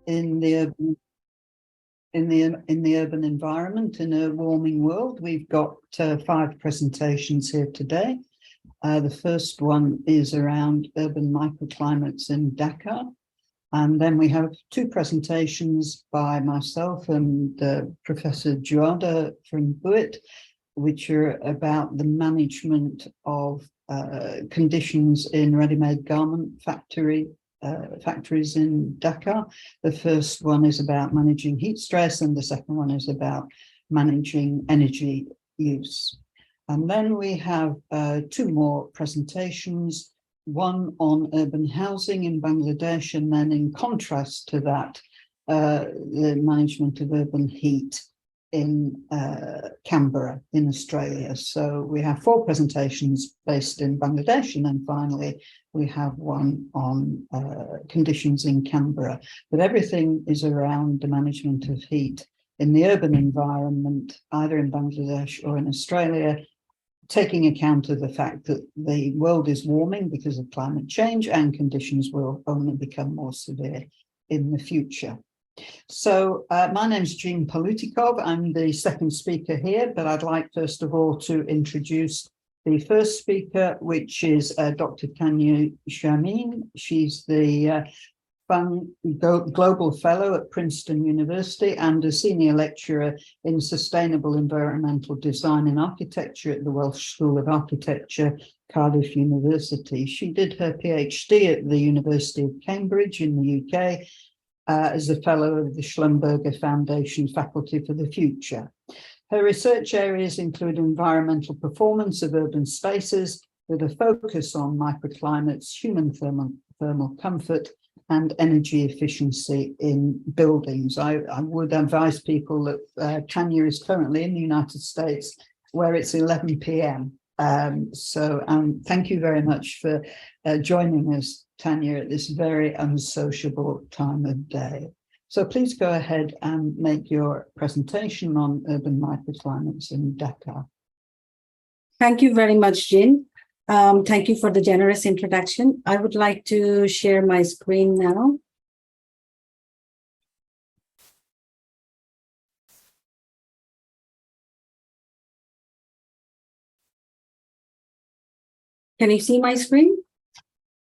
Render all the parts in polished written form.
In the urban environment in a warming world. We've got 5 presentations here today. The first one is around urban microclimates in Dakar. And then we have 2 presentations by myself and Professor Juada from BUIT, which are about the management of conditions in ready-made garment factories in Dakar. The first one is about managing heat stress, and the second one is about managing energy use. And then we have 2 more presentations, one on urban housing in Bangladesh, and then in contrast to that, the management of urban heat in Canberra in Australia. So we have 4 presentations based in Bangladesh, and then finally we have one on conditions in Canberra. But everything is around the management of heat in the urban environment, either in Bangladesh or in Australia, taking account of the fact that the world is warming because of climate change and conditions will only become more severe in the future. So my name is Jean Palutikov. I'm the second speaker here, but I'd like first of all to introduce the first speaker, which is Dr. Tanya Shamin. She's the Global Fellow at Princeton University and a Senior Lecturer in Sustainable Environmental Design and Architecture at the Welsh School of Architecture, Cardiff University. She did her PhD at the University of Cambridge in the UK as a Fellow of the Schlumberger Foundation Faculty for the Future. Her research areas include environmental performance of urban spaces with a focus on microclimates, human thermal comfort, and energy efficiency in buildings. I would advise people that Tanya is currently in the United States, where it's 11 p.m. So thank you very much for joining us, Tanya, at this very unsociable time of day. So please go ahead and make your presentation on urban microclimates in Dakar. Thank you very much, Jean. Thank you for the generous introduction. I would like to share my screen now. Can you see my screen?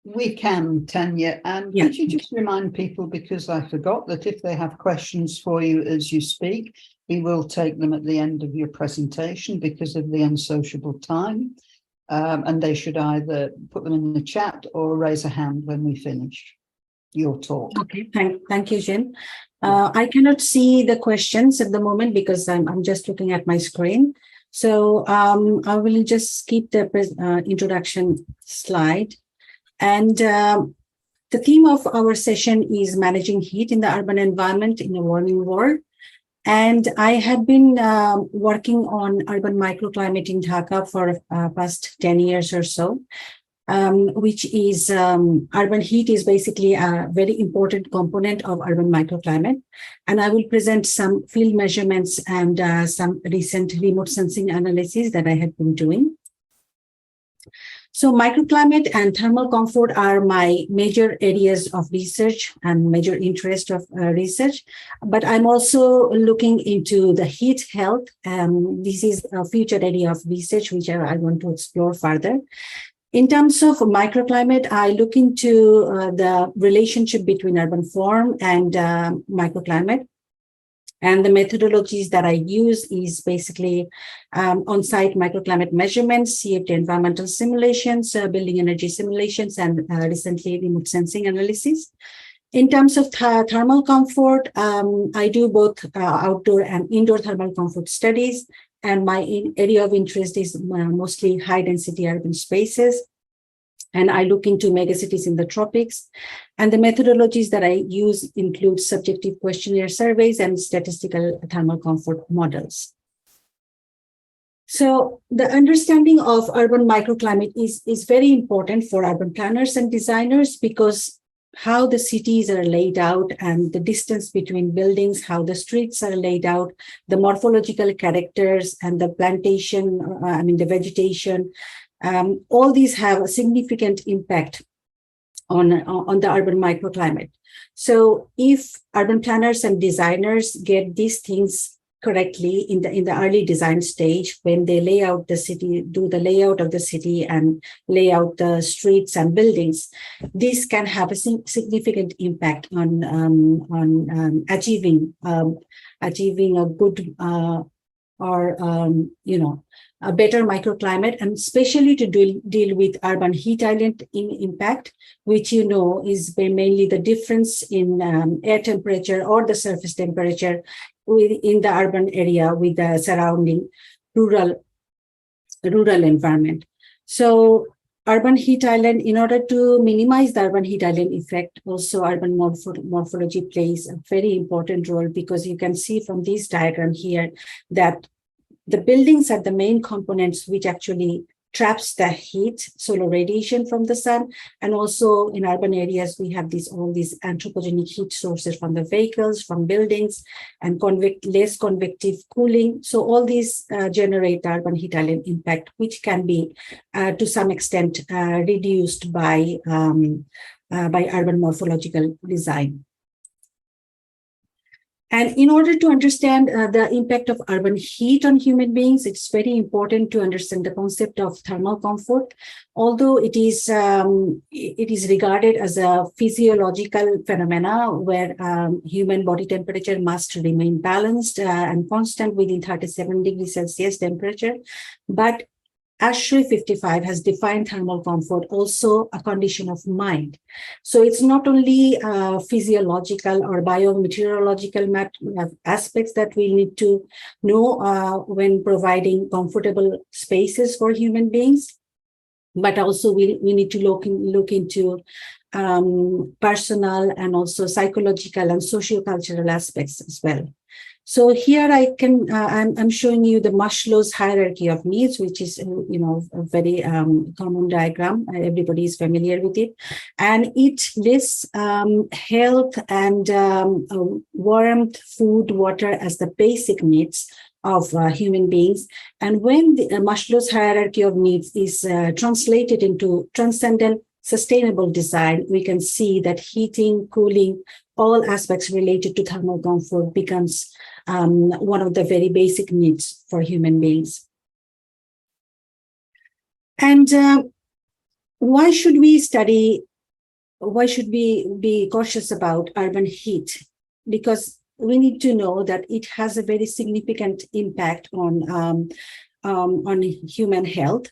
We can, Tanya. And could you just remind people, because I forgot, that if they have questions for you as you speak, we will take them at the end of your presentation because of the unsociable time. And they should either put them in the chat or raise a hand when we finish your talk. Okay, thank you, Jean. I cannot see the questions at the moment because I'm just looking at my screen. So I will just skip the introduction slide. And the theme of our session is managing heat in the urban environment in a warming world. And I had been working on urban microclimate in Dhaka for past 10 years or so, which is urban heat is basically a very important component of urban microclimate. And I will present some field measurements and some recent remote sensing analysis that I have been doing. So microclimate and thermal comfort are my major areas of research and major interest of research, but I'm also looking into the heat health. This is a future area of research which I want to explore further. In terms of microclimate, I look into the relationship between urban form and microclimate. And the methodologies that I use is basically on-site microclimate measurements, CFD environmental simulations, building energy simulations, and recently remote sensing analysis. In terms of thermal comfort, I do both outdoor and indoor thermal comfort studies. And my area of interest is mostly high-density urban spaces. And I look into megacities in the tropics. And the methodologies that I use include subjective questionnaire surveys and statistical thermal comfort models. So the understanding of urban microclimate is very important for urban planners and designers because how the cities are laid out and the distance between buildings, how the streets are laid out, the morphological characters and the plantation, the vegetation, all these have a significant impact on the urban microclimate. So if urban planners and designers get these things correctly in the early design stage, when they lay out the city, do the layout of the city and lay out the streets and buildings, this can have a significant impact on achieving a good a better microclimate, and especially to deal with urban heat island impact, which is mainly the difference in air temperature or the surface temperature within the urban area with the surrounding rural environment. So urban heat island, in order to minimize the urban heat island effect, also urban morphology plays a very important role, because you can see from this diagram here that the buildings are the main components which actually traps the heat, solar radiation from the sun. And also in urban areas, we have all these anthropogenic heat sources from the vehicles, from buildings, and less convective cooling. So all these generate the urban heat island impact, which can be to some extent reduced by urban morphological design. And in order to understand the impact of urban heat on human beings, it's very important to understand the concept of thermal comfort. Although it is regarded as a physiological phenomena where human body temperature must remain balanced and constant within 37 degrees Celsius temperature, but ASHRAE 55 has defined thermal comfort also a condition of mind. So it's not only physiological or biometeorological aspects that we need to know when providing comfortable spaces for human beings, but also we need to look into personal and also psychological and sociocultural aspects as well. So here I'm showing you the Maslow's hierarchy of needs, which is, a very common diagram. Everybody is familiar with it. And it lists health and warmth, food, water as the basic needs of human beings. And when the Maslow's hierarchy of needs is translated into transcendent sustainable design, we can see that heating, cooling, all aspects related to thermal comfort becomes one of the very basic needs for human beings. And why should we be cautious about urban heat? Because we need to know that it has a very significant impact on human health.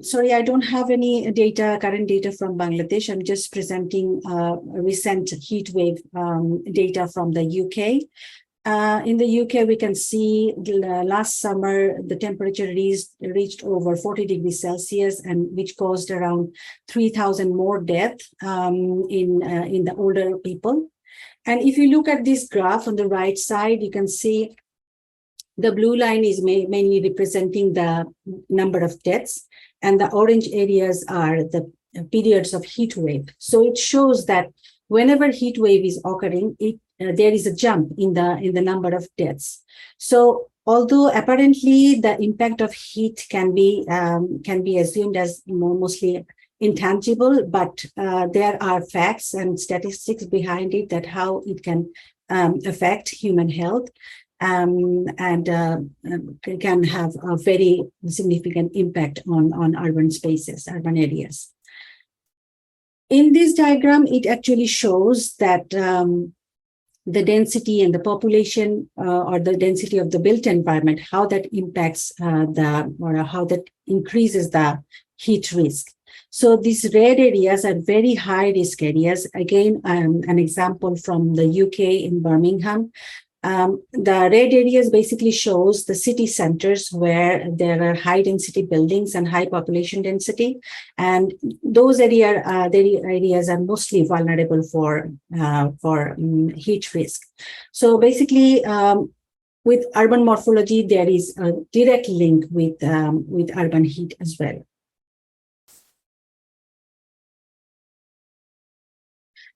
Sorry, I don't have any current data from Bangladesh. I'm just presenting recent heat wave data from the UK. In the UK, we can see last summer, the temperature reached over 40 degrees Celsius, and which caused around 3,000 more deaths in the older people. And if you look at this graph on the right side, you can see the blue line is mainly representing the number of deaths, and the orange areas are the periods of heat wave. So it shows that whenever heat wave is occurring, there is a jump in the number of deaths. So although apparently the impact of heat can be assumed as mostly intangible, but there are facts and statistics behind it that how it can affect human health and can have a very significant impact on urban spaces, urban areas. In this diagram, it actually shows that the density and the population or the density of the built environment, how that impacts how that increases the heat risk. So these red areas are very high risk areas. Again, an example from the UK in Birmingham. The red areas basically shows the city centers where there are high density buildings and high population density, and those areas are mostly vulnerable for heat risk. So basically, with urban morphology, there is a direct link with urban heat as well.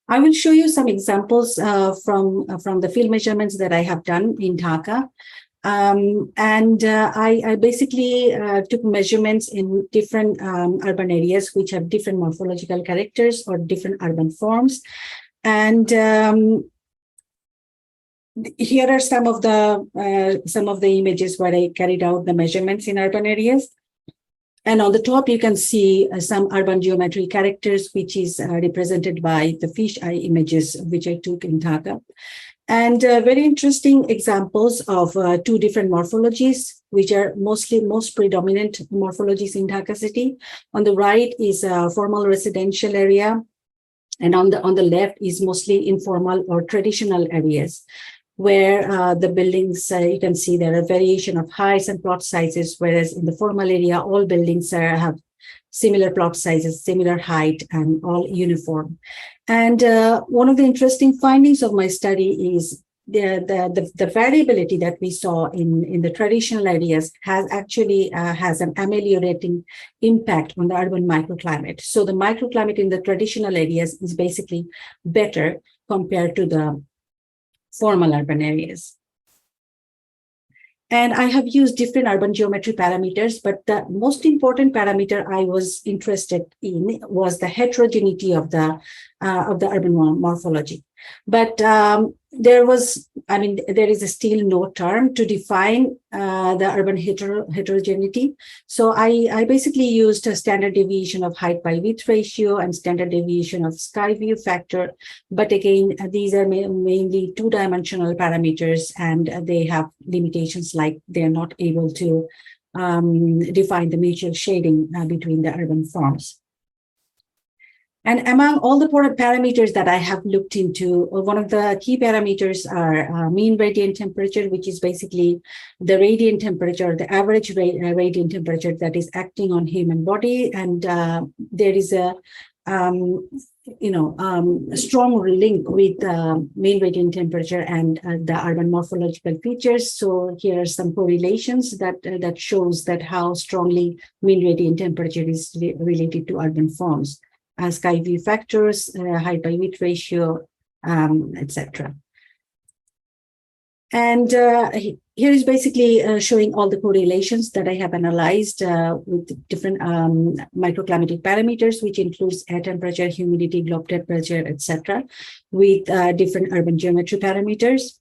I will show you some examples from the field measurements that I have done in Dhaka. I basically took measurements in different urban areas which have different morphological characters or different urban forms. And here are some of the images where I carried out the measurements in urban areas. And on the top, you can see some urban geometry characters, which is represented by the fish eye images, which I took in Dhaka. And very interesting examples of two different morphologies, which are most predominant morphologies in Dhaka city. On the right is a formal residential area, and on the left is mostly informal or traditional areas, where the buildings, you can see there are variation of heights and plot sizes, whereas in the formal area, all buildings have similar plot sizes, similar height, and all uniform. And one of the interesting findings of my study is the variability that we saw in the traditional areas has an ameliorating impact on the urban microclimate. So the microclimate in the traditional areas is basically better compared to the formal urban areas. And I have used different urban geometry parameters, but the most important parameter I was interested in was the heterogeneity of the urban morphology. But there is still no term to define the urban heterogeneity. So I basically used a standard deviation of height by width ratio and standard deviation of sky view factor. But again, these are mainly two-dimensional parameters, and they have limitations like they're not able to define the mutual shading between the urban forms. And among all the parameters that I have looked into, one of the key parameters are mean radiant temperature, which is basically the radiant temperature, the average radiant temperature that is acting on human body. And there is a strong link with mean radiant temperature and the urban morphological features. So here are some correlations that shows that how strongly mean radiant temperature is related to urban forms. Sky view factors, height by width ratio, etc. And here is basically showing all the correlations that I have analyzed with different microclimatic parameters, which includes air temperature, humidity, globe temperature, etc., with different urban geometry parameters.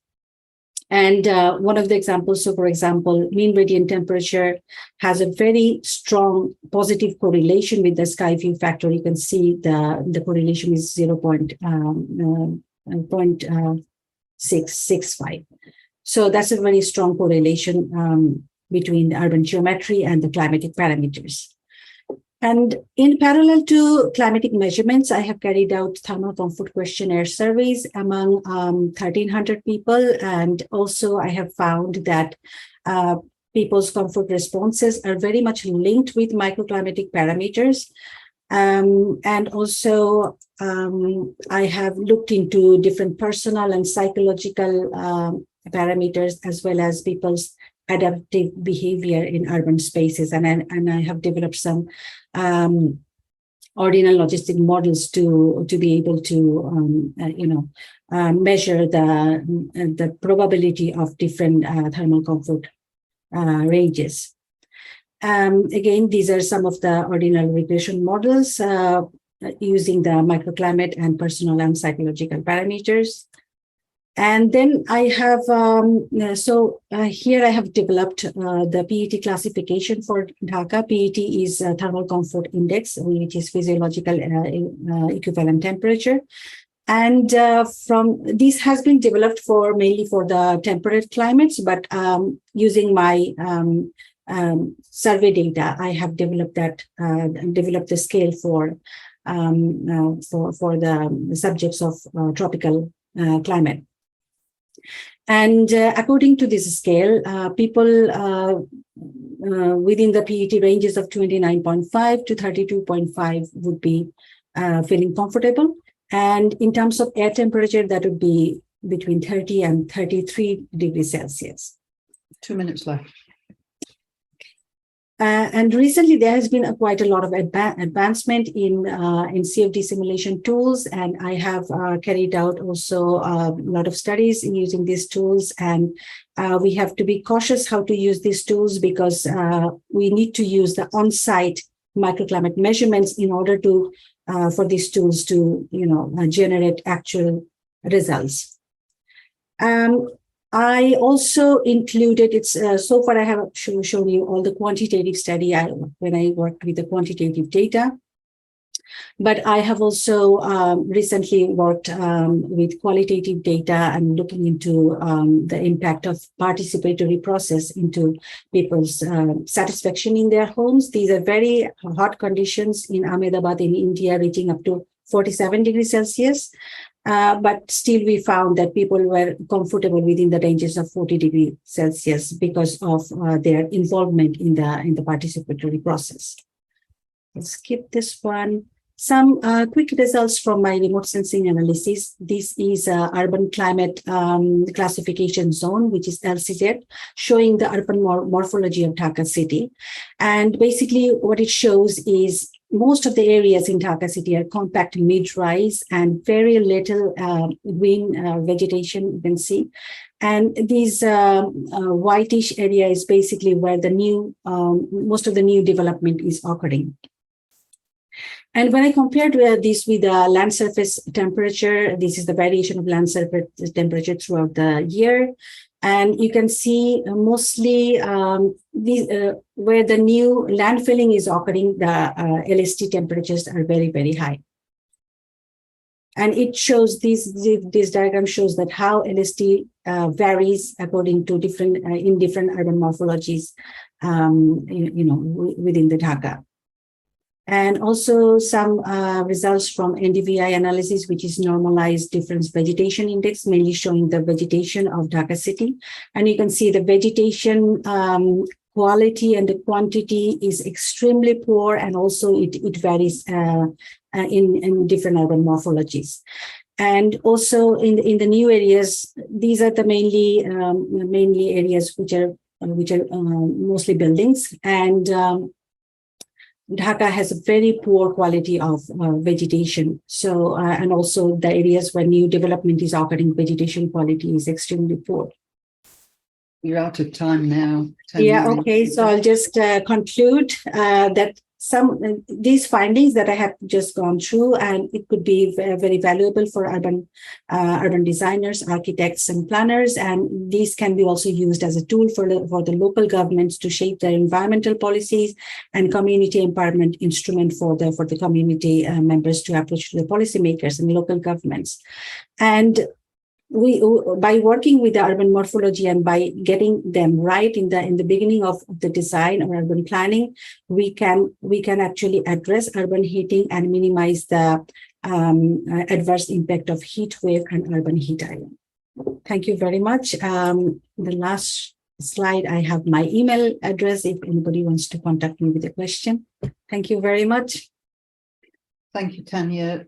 And one of the examples, so for example, mean radiant temperature has a very strong positive correlation with the sky view factor. You can see the correlation is 0.665. So that's a very strong correlation between the urban geometry and the climatic parameters. And in parallel to climatic measurements, I have carried out thermal comfort questionnaire surveys among 1,300 people. And also I have found that people's comfort responses are very much linked with microclimatic parameters. And also I have looked into different personal and psychological parameters, as well as people's adaptive behavior in urban spaces. And I have developed some ordinal logistic models to be able to measure the probability of different thermal comfort ranges. Again, these are some of the ordinal regression models using the microclimate and personal and psychological parameters. And then I have, here I have developed the PET classification for Dhaka. PET is Thermal Comfort Index, which is physiological equivalent temperature. And this has been developed mainly for the temperate climates, but using my survey data, I have developed the scale for the subjects of tropical climate. And according to this scale, people within the PET ranges of 29.5 to 32.5 would be feeling comfortable. And in terms of air temperature, that would be between 30 and 33 degrees Celsius. 2 minutes left. And recently, there has been quite a lot of advancement in CFD simulation tools, and I have carried out also a lot of studies in using these tools. And we have to be cautious how to use these tools, because we need to use the on-site microclimate measurements in order to for these tools to generate actual results. I also included, so far I have shown you all the quantitative study when I worked with the quantitative data, but I have also recently worked with qualitative data and looking into the impact of participatory process into people's satisfaction in their homes. These are very hot conditions in Ahmedabad in India, reaching up to 47 degrees Celsius. But still we found that people were comfortable within the ranges of 40 degrees Celsius because of their involvement in the participatory process. Let's skip this one. Some quick results from my remote sensing analysis. This is urban climate classification zone, which is LCZ, showing the urban morphology of Dhaka city. And basically what it shows is most of the areas in Dhaka city are compact mid-rise and very little green vegetation, you can see. And these whitish area is basically where the most of the new development is occurring. And when I compared this with the land surface temperature, this is the variation of land surface temperature throughout the year. And you can see mostly where the new landfilling is occurring, the LST temperatures are very, very high. And it shows this diagram shows that how LST varies according to in different urban morphologies, within the Dhaka. And also some results from NDVI analysis, which is normalized difference vegetation index, mainly showing the vegetation of Dhaka city. And you can see the vegetation quality and the quantity is extremely poor, and also it varies in different urban morphologies. And also in the new areas, these are the mainly areas which are mostly buildings, and Dhaka has a very poor quality of vegetation. So, and also the areas where new development is occurring, vegetation quality is extremely poor. You're out of time now. Yeah, okay. So I'll just conclude that these findings that I have just gone through, and it could be very valuable for urban designers, architects, and planners. And these can be also used as a tool for the local governments to shape their environmental policies and community empowerment instrument for the community members to approach the policymakers and local governments. And by working with the urban morphology and by getting them right in the beginning of the design or urban planning, we can actually address urban heating and minimize the adverse impact of heat wave and urban heat island. Thank you very much. The last slide, I have my email address if anybody wants to contact me with a question. Thank you very much. Thank you, Tanya.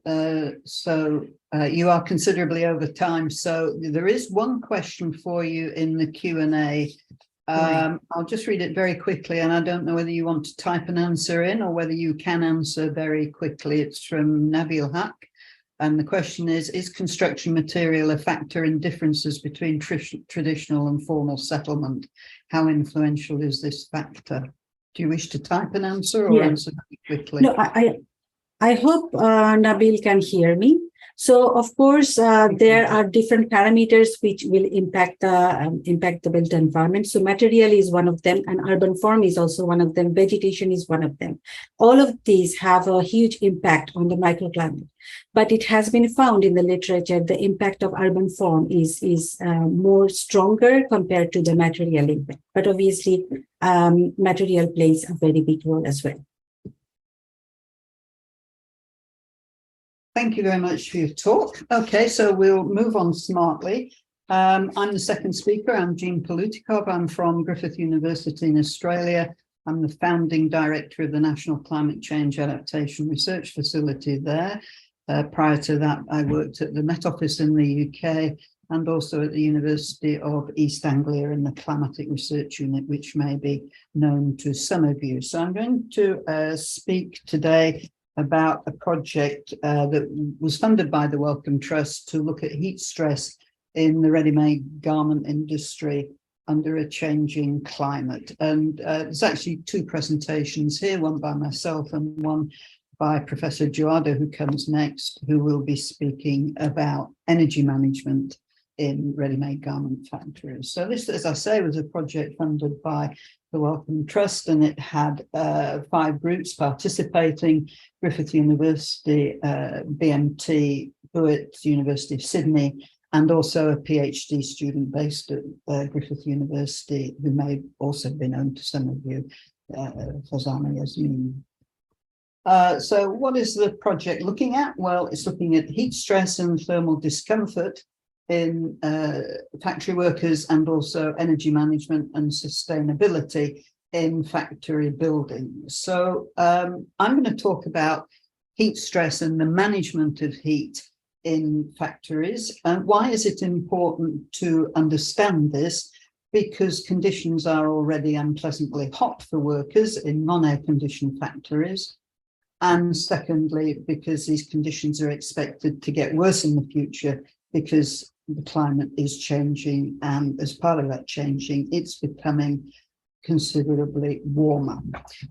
You are considerably over time. So there is one question for you in the Q&A. I'll just read it very quickly, and I don't know whether you want to type an answer in or whether you can answer very quickly. It's from Nabil Haq. And the question is construction material a factor in differences between traditional and formal settlement? How influential is this factor? Do you wish to type an answer or answer quickly? No, I hope Nabil can hear me. So, of course, there are different parameters which will impact the built environment. So, material is one of them, and urban form is also one of them. Vegetation is one of them. All of these have a huge impact on the microclimate. But it has been found in the literature the impact of urban form is more stronger compared to the material impact. But obviously, material plays a very big role as well. Thank you very much for your talk. Okay, so we'll move on smartly. I'm the second speaker. I'm Jean Palutikov. I'm from Griffith University in Australia. I'm the founding director of the National Climate Change Adaptation Research Facility there. Prior to that, I worked at the Met Office in the UK, and also at the University of East Anglia in the Climatic Research Unit, which may be known to some of you. So I'm going to speak today about a project that was funded by the Wellcome Trust to look at heat stress in the ready-made garment industry under a changing climate. And there's actually two presentations here, one by myself and one by Professor Juada, who comes next, who will be speaking about energy management in ready-made garment factories. So this, as I say, was a project funded by the Wellcome Trust, and it had 5 groups participating: Griffith University, BMT, Hewitt, University of Sydney, and also a PhD student based at Griffith University, who may also be known to some of you, Fazana Yasmin. So what is the project looking at? Well, it's looking at heat stress and thermal discomfort in factory workers, and also energy management and sustainability in factory buildings. So I'm going to talk about heat stress and the management of heat in factories. And why is it important to understand this? Because conditions are already unpleasantly hot for workers in non-air conditioned factories. And secondly, because these conditions are expected to get worse in the future because the climate is changing, and as part of that changing, it's becoming considerably warmer.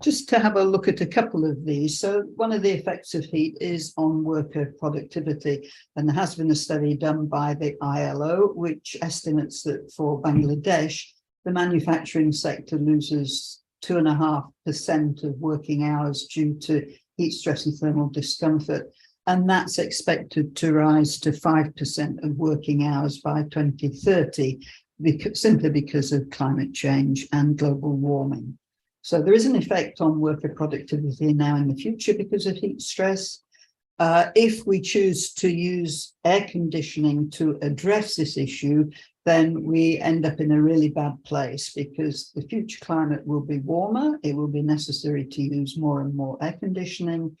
Just to have a look at a couple of these. So one of the effects of heat is on worker productivity, and there has been a study done by the ILO which estimates that for Bangladesh, the manufacturing sector loses 2.5% of working hours due to heat stress and thermal discomfort, and that's expected to rise to 5% of working hours by 2030, simply because of climate change and global warming. So there is an effect on worker productivity now in the future because of heat stress. If we choose to use air conditioning to address this issue, then we end up in a really bad place, because the future climate will be warmer. It will be necessary to use more and more air conditioning.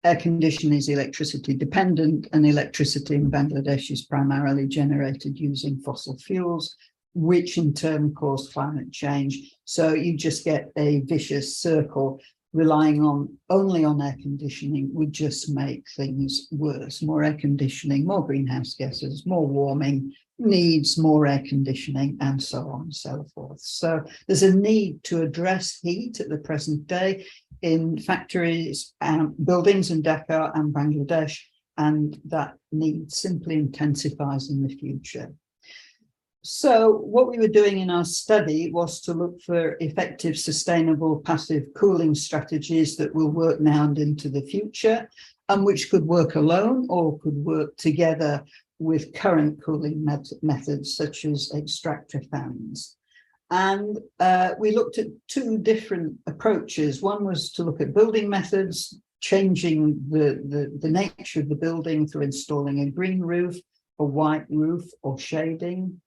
Air conditioning is electricity dependent, and electricity in Bangladesh is primarily generated using fossil fuels, which in turn cause climate change. So you just get a vicious circle. Relying only on air conditioning would just make things worse. More air conditioning, more greenhouse gases, more warming, needs more air conditioning, and so on and so forth. So there's a need to address heat at the present day in factories and buildings in Dhaka and Bangladesh, and that need simply intensifies in the future. So what we were doing in our study was to look for effective, sustainable, passive cooling strategies that will work now and into the future, and which could work alone or could work together with current cooling methods, such as extractor fans. And we looked at 2 different approaches. One was to look at building methods, changing the nature of the building through installing a green roof, a white roof, or shading,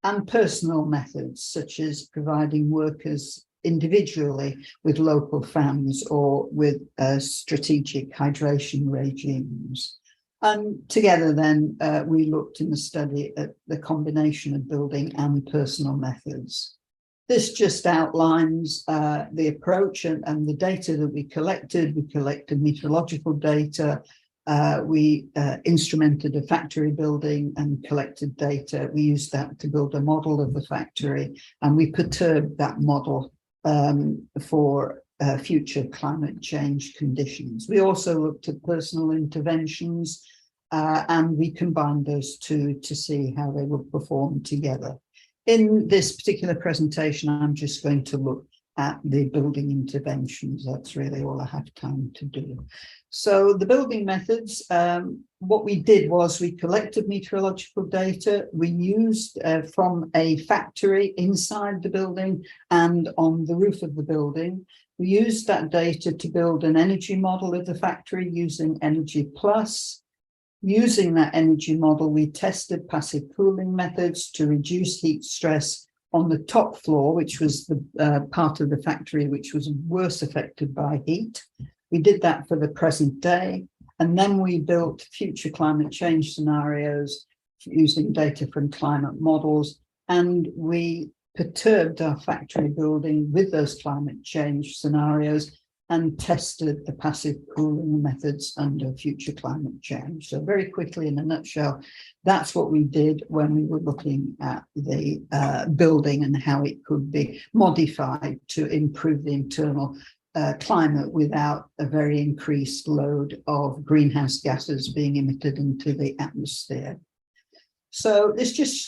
and personal methods, such as providing workers individually with local fans or with strategic hydration regimes. And together then we looked in the study at the combination of building and personal methods. This just outlines the approach and the data that we collected. We collected meteorological data. We instrumented a factory building and collected data. We used that to build a model of the factory, and we perturbed that model for future climate change conditions. We also looked at personal interventions, and we combined those 2 to see how they would perform together. In this particular presentation, I'm just going to look at the building interventions. That's really all I have time to do. So the building methods, what we did was we collected meteorological data. We used from a factory inside the building and on the roof of the building. We used that data to build an energy model of the factory using Energy Plus. Using that energy model, we tested passive cooling methods to reduce heat stress on the top floor, which was the part of the factory which was worse affected by heat. We did that for the present day, and then we built future climate change scenarios using data from climate models, and we perturbed our factory building with those climate change scenarios and tested the passive cooling methods under future climate change. So very quickly, in a nutshell, that's what we did when we were looking at the building and how it could be modified to improve the internal climate without a very increased load of greenhouse gases being emitted into the atmosphere. So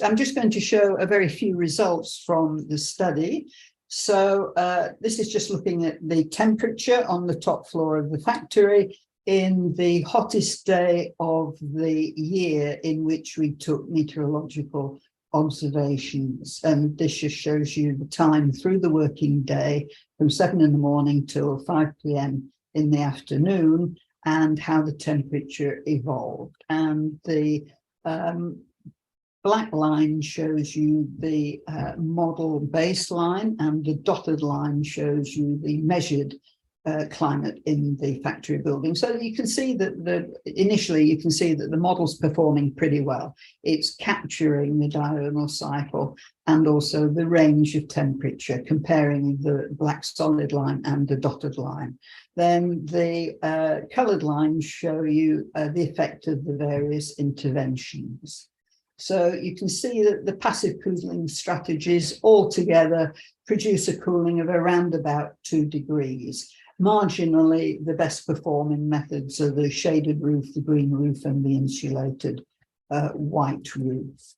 I'm just going to show a very few results from the study. So this is just looking at the temperature on the top floor of the factory in the hottest day of the year in which we took meteorological observations. And this just shows you the time through the working day from 7 in the morning till 5 p.m. in the afternoon, and how the temperature evolved. And the black line shows you the model baseline, and the dotted line shows you the measured climate in the factory building. So you can see that initially you can see that the model's performing pretty well. It's capturing the diurnal cycle and also the range of temperature, comparing the black solid line and the dotted line. Then the colored lines show you the effect of the various interventions. So you can see that the passive cooling strategies altogether produce a cooling of around about 2 degrees. Marginally, the best performing methods are the shaded roof, the green roof, and the insulated white roof.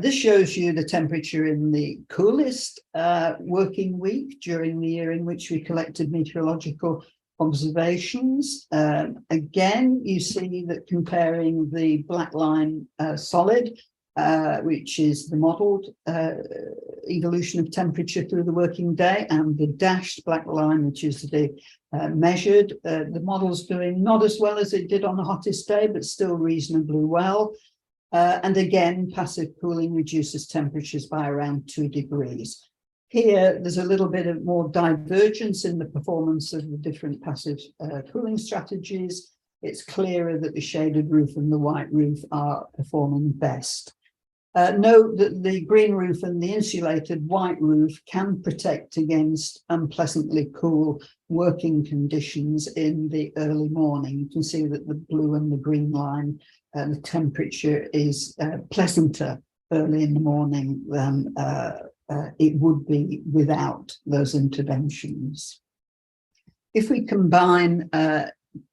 This shows you the temperature in the coolest working week during the year in which we collected meteorological observations. Again, you see that comparing the black line solid, which is the modeled evolution of temperature through the working day, and the dashed black line, which is the measured, the model's doing not as well as it did on the hottest day, but still reasonably well. And again, passive cooling reduces temperatures by around 2 degrees. Here, there's a little bit of more divergence in the performance of the different passive cooling strategies. It's clearer that the shaded roof and the white roof are performing best. Note that the green roof and the insulated white roof can protect against unpleasantly cool working conditions in the early morning. You can see that the blue and the green line, the temperature is pleasanter early in the morning than it would be without those interventions. If we combine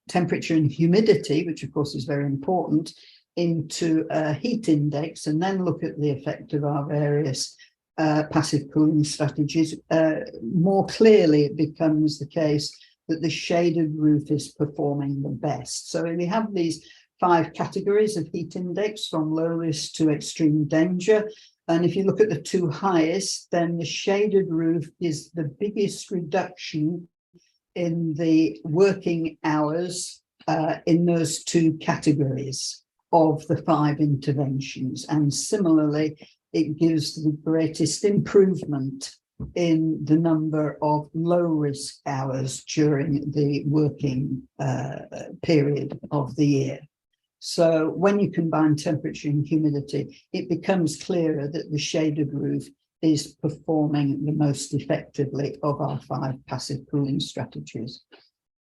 temperature and humidity, which of course is very important, into a heat index, and then look at the effect of our various passive cooling strategies, more clearly it becomes the case that the shaded roof is performing the best. So we have these 5 categories of heat index, from low risk to extreme danger. And if you look at the 2 highest, then the shaded roof is the biggest reduction in the working hours in those 2 categories of the 5 interventions. And similarly, it gives the greatest improvement in the number of low risk hours during the working period of the year. So when you combine temperature and humidity, it becomes clearer that the shaded roof is performing the most effectively of our 5 passive cooling strategies.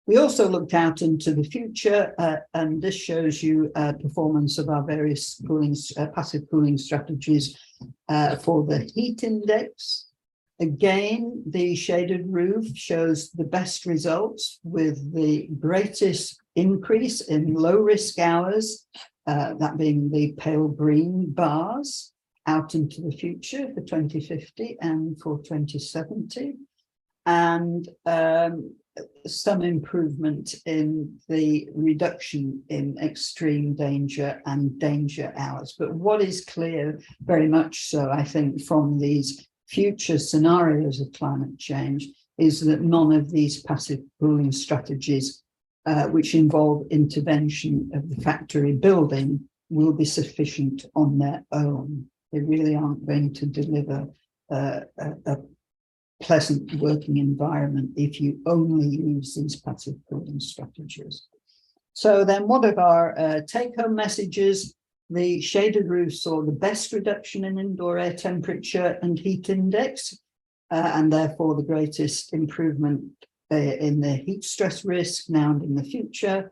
We also looked out into the future, and this shows you performance of our various passive cooling strategies for the heat index. Again, the shaded roof shows the best results with the greatest increase in low risk hours, that being the pale green bars out into the future for 2050 and for 2070. And some improvement in the reduction in extreme danger and danger hours. But what is clear very much so, I think, from these future scenarios of climate change is that none of these passive cooling strategies, which involve intervention of the factory building, will be sufficient on their own. They really aren't going to deliver a pleasant working environment if you only use these passive cooling strategies. So then what are our take-home messages? The shaded roofs saw the best reduction in indoor air temperature and heat index, and therefore the greatest improvement in the heat stress risk now and in the future.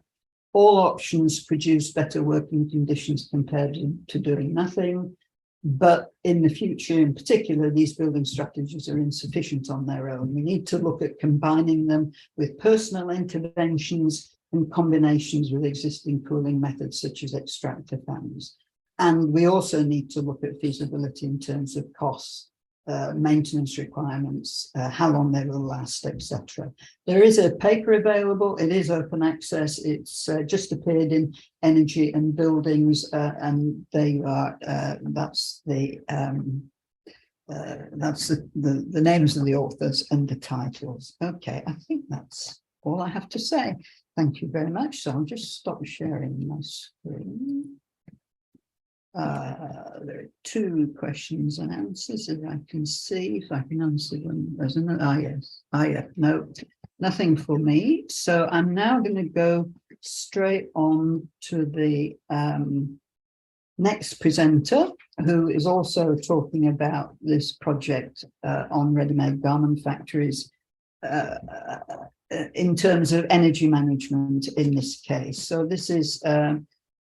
All options produce better working conditions compared to doing nothing. But in the future, in particular, these building strategies are insufficient on their own. We need to look at combining them with personal interventions and combinations with existing cooling methods such as extractor fans. And we also need to look at feasibility in terms of costs, maintenance requirements, how long they will last, etc. There is a paper available. It is open access. It's just appeared in Energy and Buildings, and they are that's the names of the authors and the titles. Okay, I think that's all I have to say. Thank you very much. So I'll just stop sharing my screen. There are 2 questions and answers that I can see. If I can answer them, there's another. Yes. Yeah. No, nothing for me. So I'm now going to go straight on to the next presenter, who is also talking about this project on ready-made garment factories in terms of energy management in this case. So this is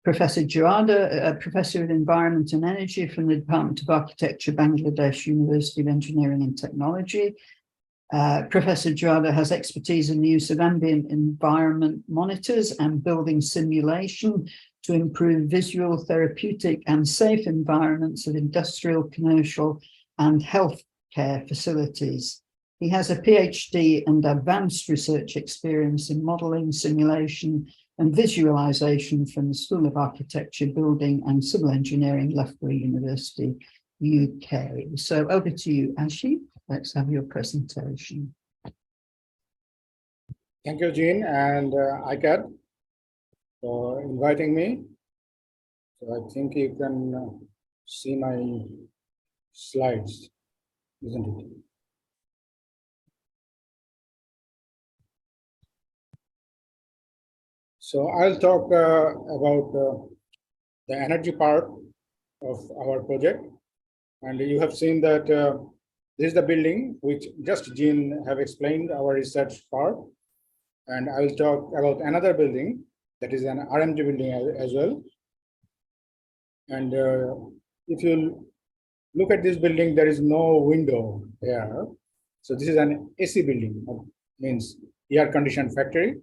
Professor Jawada, a Professor of Environment and Energy from the Department of Architecture, Bangladesh University of Engineering and Technology. Professor Jawada has expertise in the use of ambient environment monitors and building simulation to improve visual, therapeutic and safe environments of industrial, commercial and healthcare facilities. He has a PhD and advanced research experience in modelling, simulation and visualization from the School of Architecture, Building and Civil Engineering, Loughborough University, UK. So over to you, Ashi. Let's have your presentation. Thank you, Jean and ICAD for inviting me. So I think you can see my slides, isn't it? So I'll talk about the energy part of our project. And you have seen that this is the building which just Jean have explained our research part. And I will talk about another building that is an RMG building as well. And if you look at this building, there is no window here. So this is an AC building, means air conditioned factory.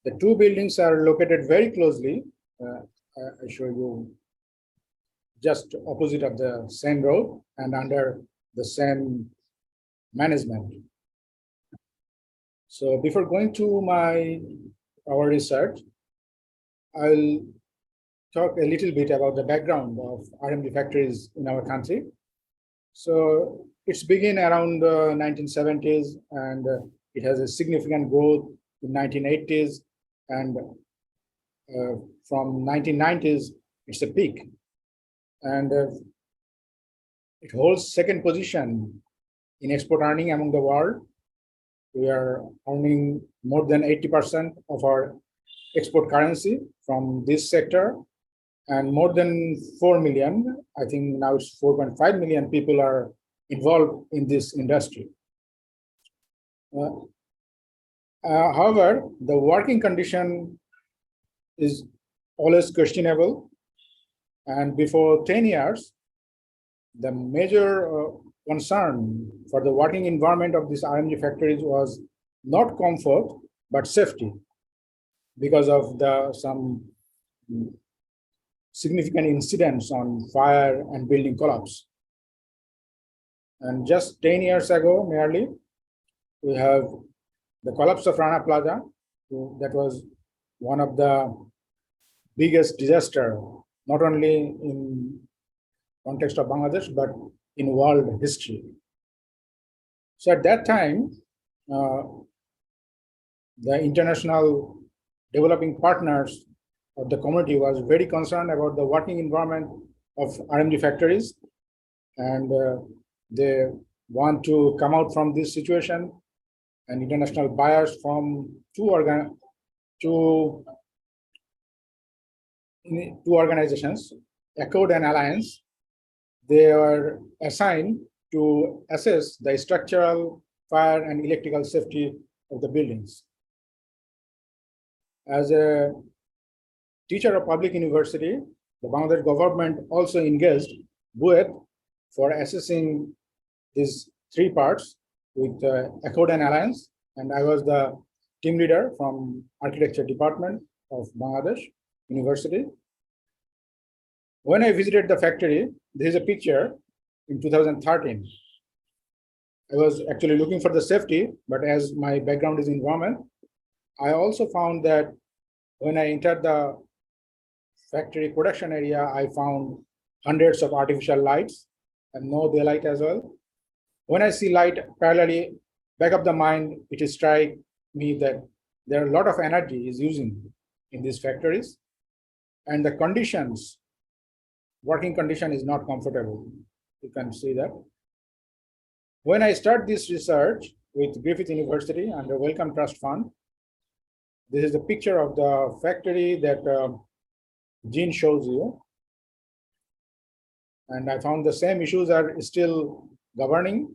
The 2 buildings are located very closely. I show you just opposite of the same road and under the same management. So before going to our research, I'll talk a little bit about the background of RMG factories in our country. So it's begun around 1970s and it has a significant growth in 1980s. And from 1990s, it's a peak. And it holds 2nd position in export earning among the world. We are earning more than 80% of our export currency from this sector. And more than 4 million, I think now it's 4.5 million people are involved in this industry. However, the working condition is always questionable. And before 10 years, the major concern for the working environment of these RMG factories was not comfort, but safety, because of some significant incidents on fire and building collapse. And just 10 years ago, nearly, we have the collapse of Rana Plaza. That was one of the biggest disaster, not only in context of Bangladesh, but in world history. So at that time, the international developing partners of the community was very concerned about the working environment of RMG factories. And they want to come out from this situation. And international buyers from two in two organizations, Accord and Alliance. They are assigned to assess the structural, fire, and electrical safety of the buildings. As a teacher of public university, the Bangladesh government also engaged BUET for assessing these three parts with Accord and Alliance, and I was the team leader from architecture department of Bangladesh University. When I visited the factory, there is a picture in 2013. I was actually looking for the safety, but as my background is environment, I also found that when I entered the factory production area, I found hundreds of artificial lights and no daylight as well. When I see light parallelly, back of the mind, it strikes me that there are a lot of energy is using in these factories, and the conditions, working condition is not comfortable. You can see that. When I start this research with Griffith University under Wellcome Trust Fund, this is the picture of the factory that Jean shows you. And I found the same issues are still governing.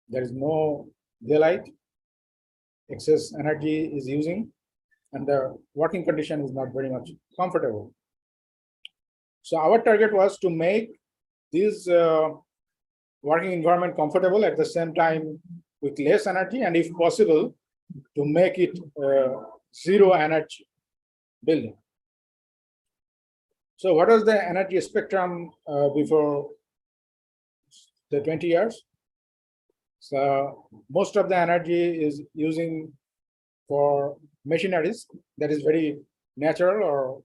There is no daylight, excess energy is using, and the working condition is not very much comfortable. So our target was to make this working environment comfortable at the same time with less energy, and if possible, to make it zero energy building. So what was the energy spectrum before the 20 years? So most of the energy is using for machineries. That is very natural, or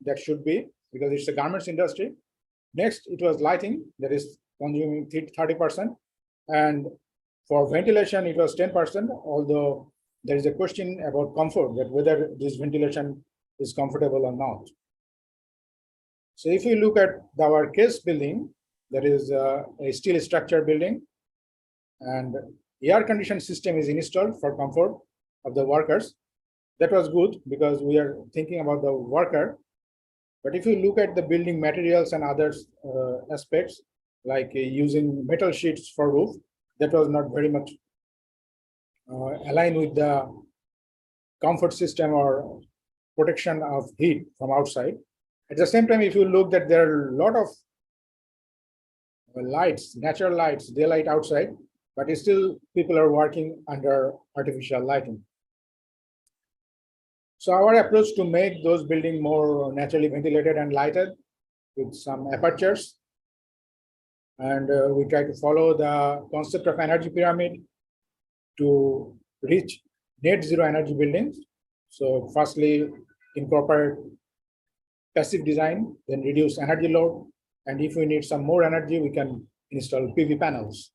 that should be, because it's a garments industry. Next, it was lighting, that is consuming 30%. And for ventilation, it was 10%, although there is a question about comfort, that whether this ventilation is comfortable or not. So if you look at our case building, that is a steel structure building, and air conditioning system is installed for comfort of the workers. That was good because we are thinking about the worker. But if you look at the building materials and other aspects, like using metal sheets for roof, that was not very much aligned with the comfort system or protection of heat from outside. At the same time, if you look that there are a lot of lights, natural lights, daylight outside, but still people are working under artificial lighting. So our approach to make those buildings more naturally ventilated and lighted with some apertures. And we try to follow the concept of energy pyramid to reach net zero energy buildings. So firstly, incorporate passive design, then reduce energy load. And if we need some more energy, we can install PV panels.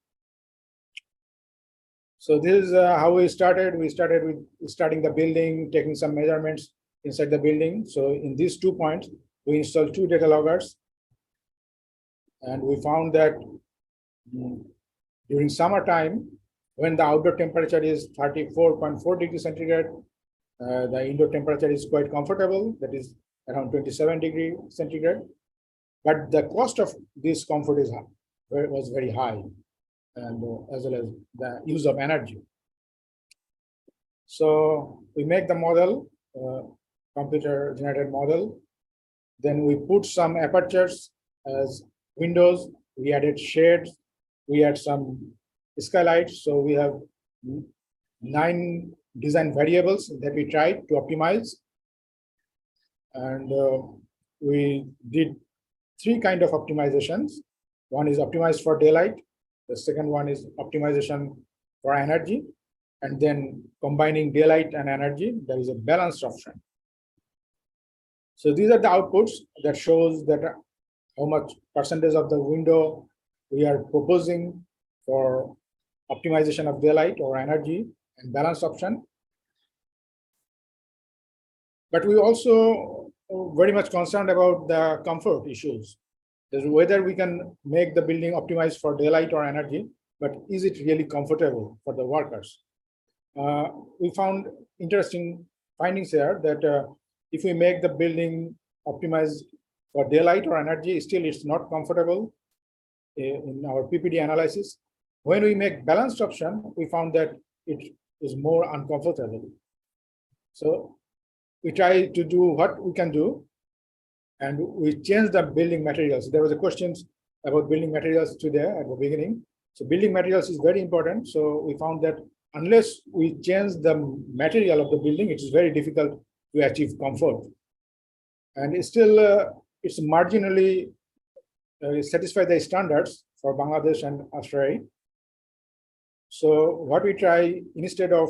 So this is how we started. We started with starting the building, taking some measurements inside the building. So in these 2 points, we installed 2 data loggers. And we found that during summertime, when the outdoor temperature is 34.4 degrees centigrade, the indoor temperature is quite comfortable, that is around 27 degrees centigrade. But the cost of this comfort was very high, and as well as the use of energy. So we make the model, computer generated model. Then we put some apertures as windows. We added shades. We had some skylights. So we have 9 design variables that we tried to optimize. And we did 3 kinds of optimizations. One is optimized for daylight. The second one is optimization for energy. And then combining daylight and energy, there is a balanced option. So these are the outputs that shows that how much percentage of the window we are proposing for optimization of daylight or energy and balance option. But we also very much concerned about the comfort issues. Whether we can make the building optimized for daylight or energy, but is it really comfortable for the workers? We found interesting findings here that if we make the building optimized for daylight or energy, still it's not comfortable in our PPD analysis. When we make balanced option, we found that it is more uncomfortable. So we try to do what we can do, and we change the building materials. There was a question about building materials today at the beginning. So building materials is very important. So we found that unless we change the material of the building, it is very difficult to achieve comfort. And it's still, it's marginally satisfy the standards for Bangladesh and Australia. So what we try, instead of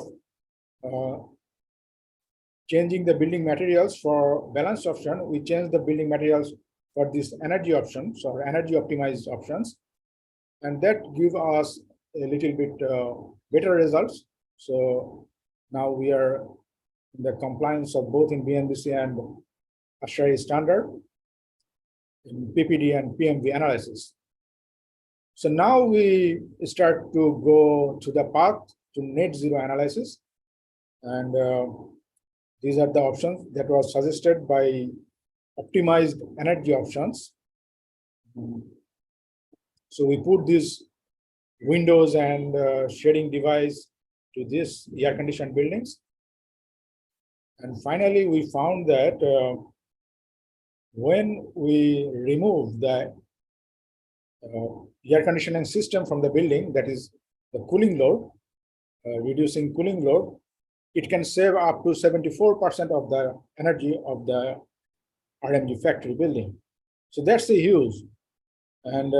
changing the building materials for balanced option, we change the building materials for these energy options or energy optimized options. And that give us a little bit better results. So now we are in the compliance of both in BNBC and Australia standard in PPD and PMV analysis. So now we start to go to the path to net zero analysis. And these are the options that was suggested by optimized energy options. So we put these windows and shading device to this air conditioned buildings. And finally, we found that when we remove the air conditioning system from the building, that is the cooling load, reducing cooling load, it can save up to 74% of the energy of the RMG factory building. So that's a huge. And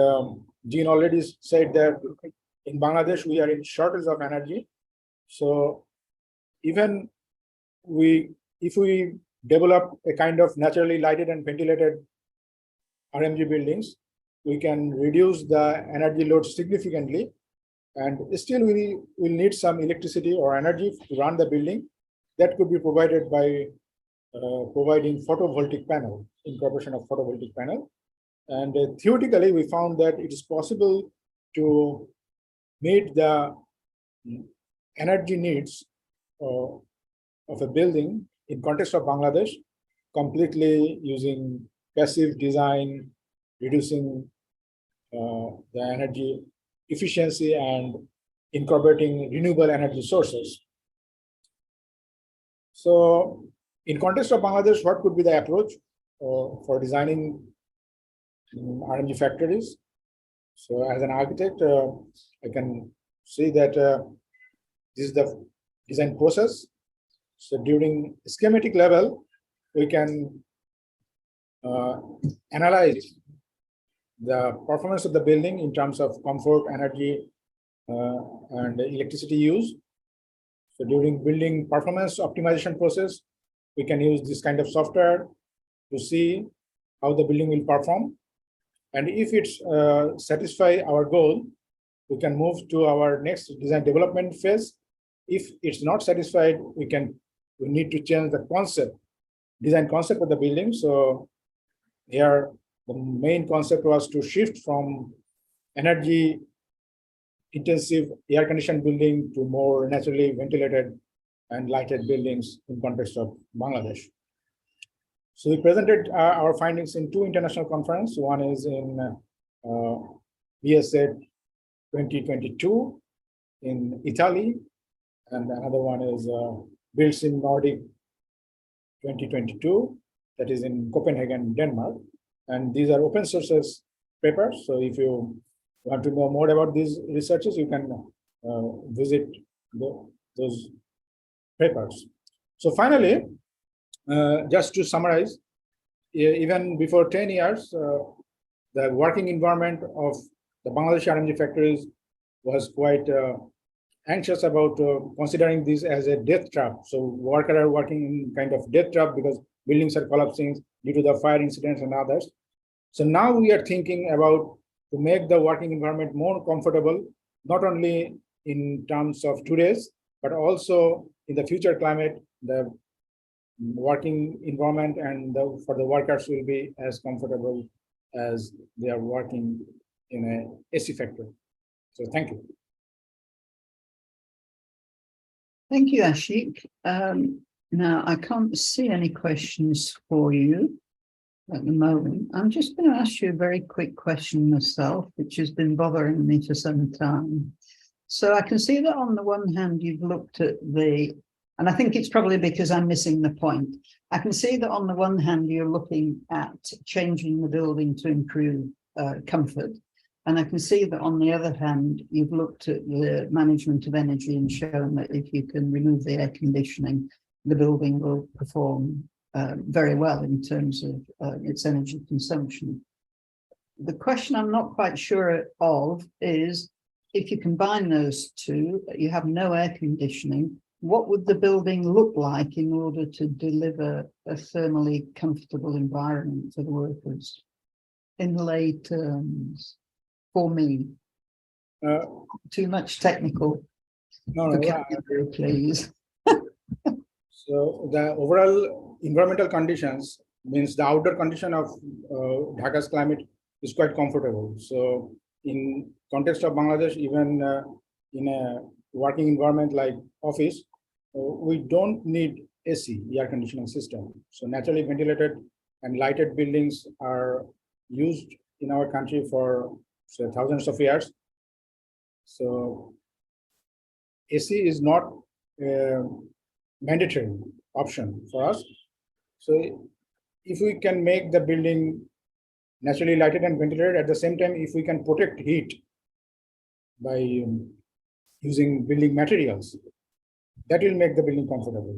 Jean already said that in Bangladesh, we are in shortage of energy. So even if we develop a kind of naturally lighted and ventilated RMG buildings, we can reduce the energy load significantly. And still we will need some electricity or energy to run the building. That could be provided by providing photovoltaic panel, incorporation of photovoltaic panel. And theoretically, we found that it is possible to meet the energy needs of a building in context of Bangladesh, completely using passive design, reducing the energy efficiency and incorporating renewable energy sources. So in context of Bangladesh, what could be the approach for designing RMG factories? So as an architect, I can see that this is the design process. So during schematic level, we can analyze the performance of the building in terms of comfort, energy, and electricity use. So during building performance optimization process, we can use this kind of software to see how the building will perform. And if it's satisfy our goal, we can move to our next design development phase. If it's not satisfied, we need to change the concept, design concept of the building. So here, the main concept was to shift from energy intensive air conditioned building to more naturally ventilated and lighted buildings in context of Bangladesh. So we presented our findings in two international conferences. One is in BSA 2022 in Italy, and another one is Builds in Nordic 2022, that is in Copenhagen, Denmark. And these are open sources papers. So if you want to know more about these researches, you can visit those papers. So finally, just to summarize, even before 10 years, the working environment of the Bangladeshi RMG factories was quite anxious about considering this as a death trap. So workers are working in kind of death trap because buildings are collapsing due to the fire incidents and others. So now we are thinking about to make the working environment more comfortable, not only in terms of today's, but also in the future climate, the working environment and for the workers will be as comfortable as they are working in a AC factory. So thank you. Thank you, Ashik. Now, I can't see any questions for you. at the moment. I'm just going to ask you a very quick question myself, which has been bothering me for some time. So I can see that on the one hand, you've looked at and I think it's probably because I'm missing the point. I can see that on the one hand, you're looking at changing the building to improve comfort. And I can see that on the other hand, you've looked at the management of energy and shown that if you can remove the air conditioning, the building will perform very well in terms of its energy consumption. The question I'm not quite sure of is, if you combine those two, you have no air conditioning, what would the building look like in order to deliver a thermally comfortable environment for the workers? In lay terms, for me. Too much technical No, vocabulary, please. So the overall environmental conditions means the outdoor condition of Dhaka's climate is quite comfortable. So in context of Bangladesh, even in a working environment like office, we don't need AC, air conditioning system. So naturally ventilated and lighted buildings are used in our country for thousands of years. So AC is not a mandatory option for us. So if we can make the building naturally lighted and ventilated, at the same time, if we can protect heat by using building materials, that will make the building comfortable.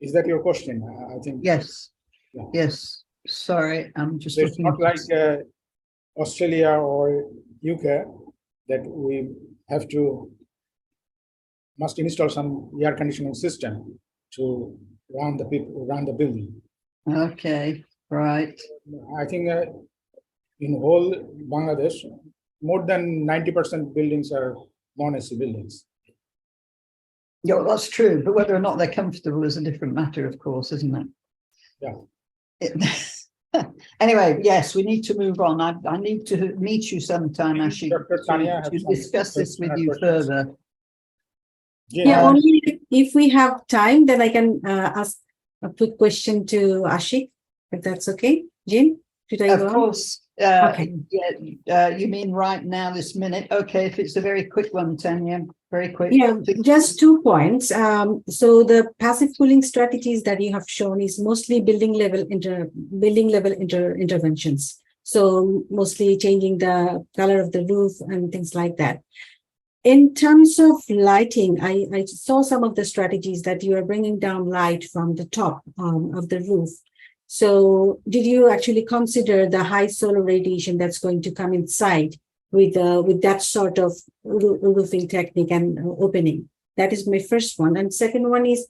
Is that your question? I think. Yes. Yeah. Yes. Sorry, I'm just So it's looking. not like Australia or UK that we have must install some air conditioning system to run the building. Okay, right. I think in whole Bangladesh, more than 90% buildings are non-AC buildings. Yeah, that's true. But whether or not they're comfortable is a different matter, of course, isn't it? Yeah. Anyway, yes, we need to move on. I need to meet you sometime, Ashik, Dr. Tanya to has some discuss this with questions. you further. Yeah, only if we have time, then I can ask a quick question to Ashik, if that's okay. Jim, should I go Of on? course. Okay. Yeah, you mean right now, this minute? Okay, if it's a very quick one, Tanya, very quick. Yeah, just 2 points. So the passive cooling strategies that you have shown is mostly building level interventions. So mostly changing the color of the roof and things like that. In terms of lighting, I saw some of the strategies that you are bringing down light from the top of the roof. So did you actually consider the high solar radiation that's going to come inside with that sort of roofing technique and opening? That is my first one. And second one is,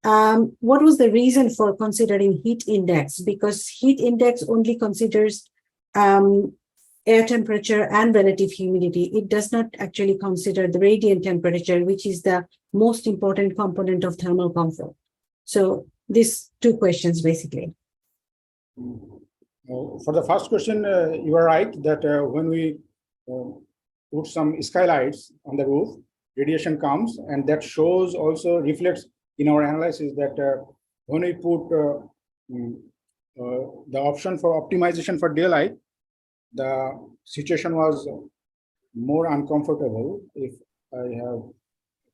what was the reason for considering heat index? Because heat index only considers air temperature and relative humidity. It does not actually consider the radiant temperature, which is the most important component of thermal comfort. So these 2 questions, basically. For the first question, you are right that when we put some skylights on the roof, radiation comes, and that shows also reflects in our analysis that when we put the option for optimization for daylight, the situation was more uncomfortable. If I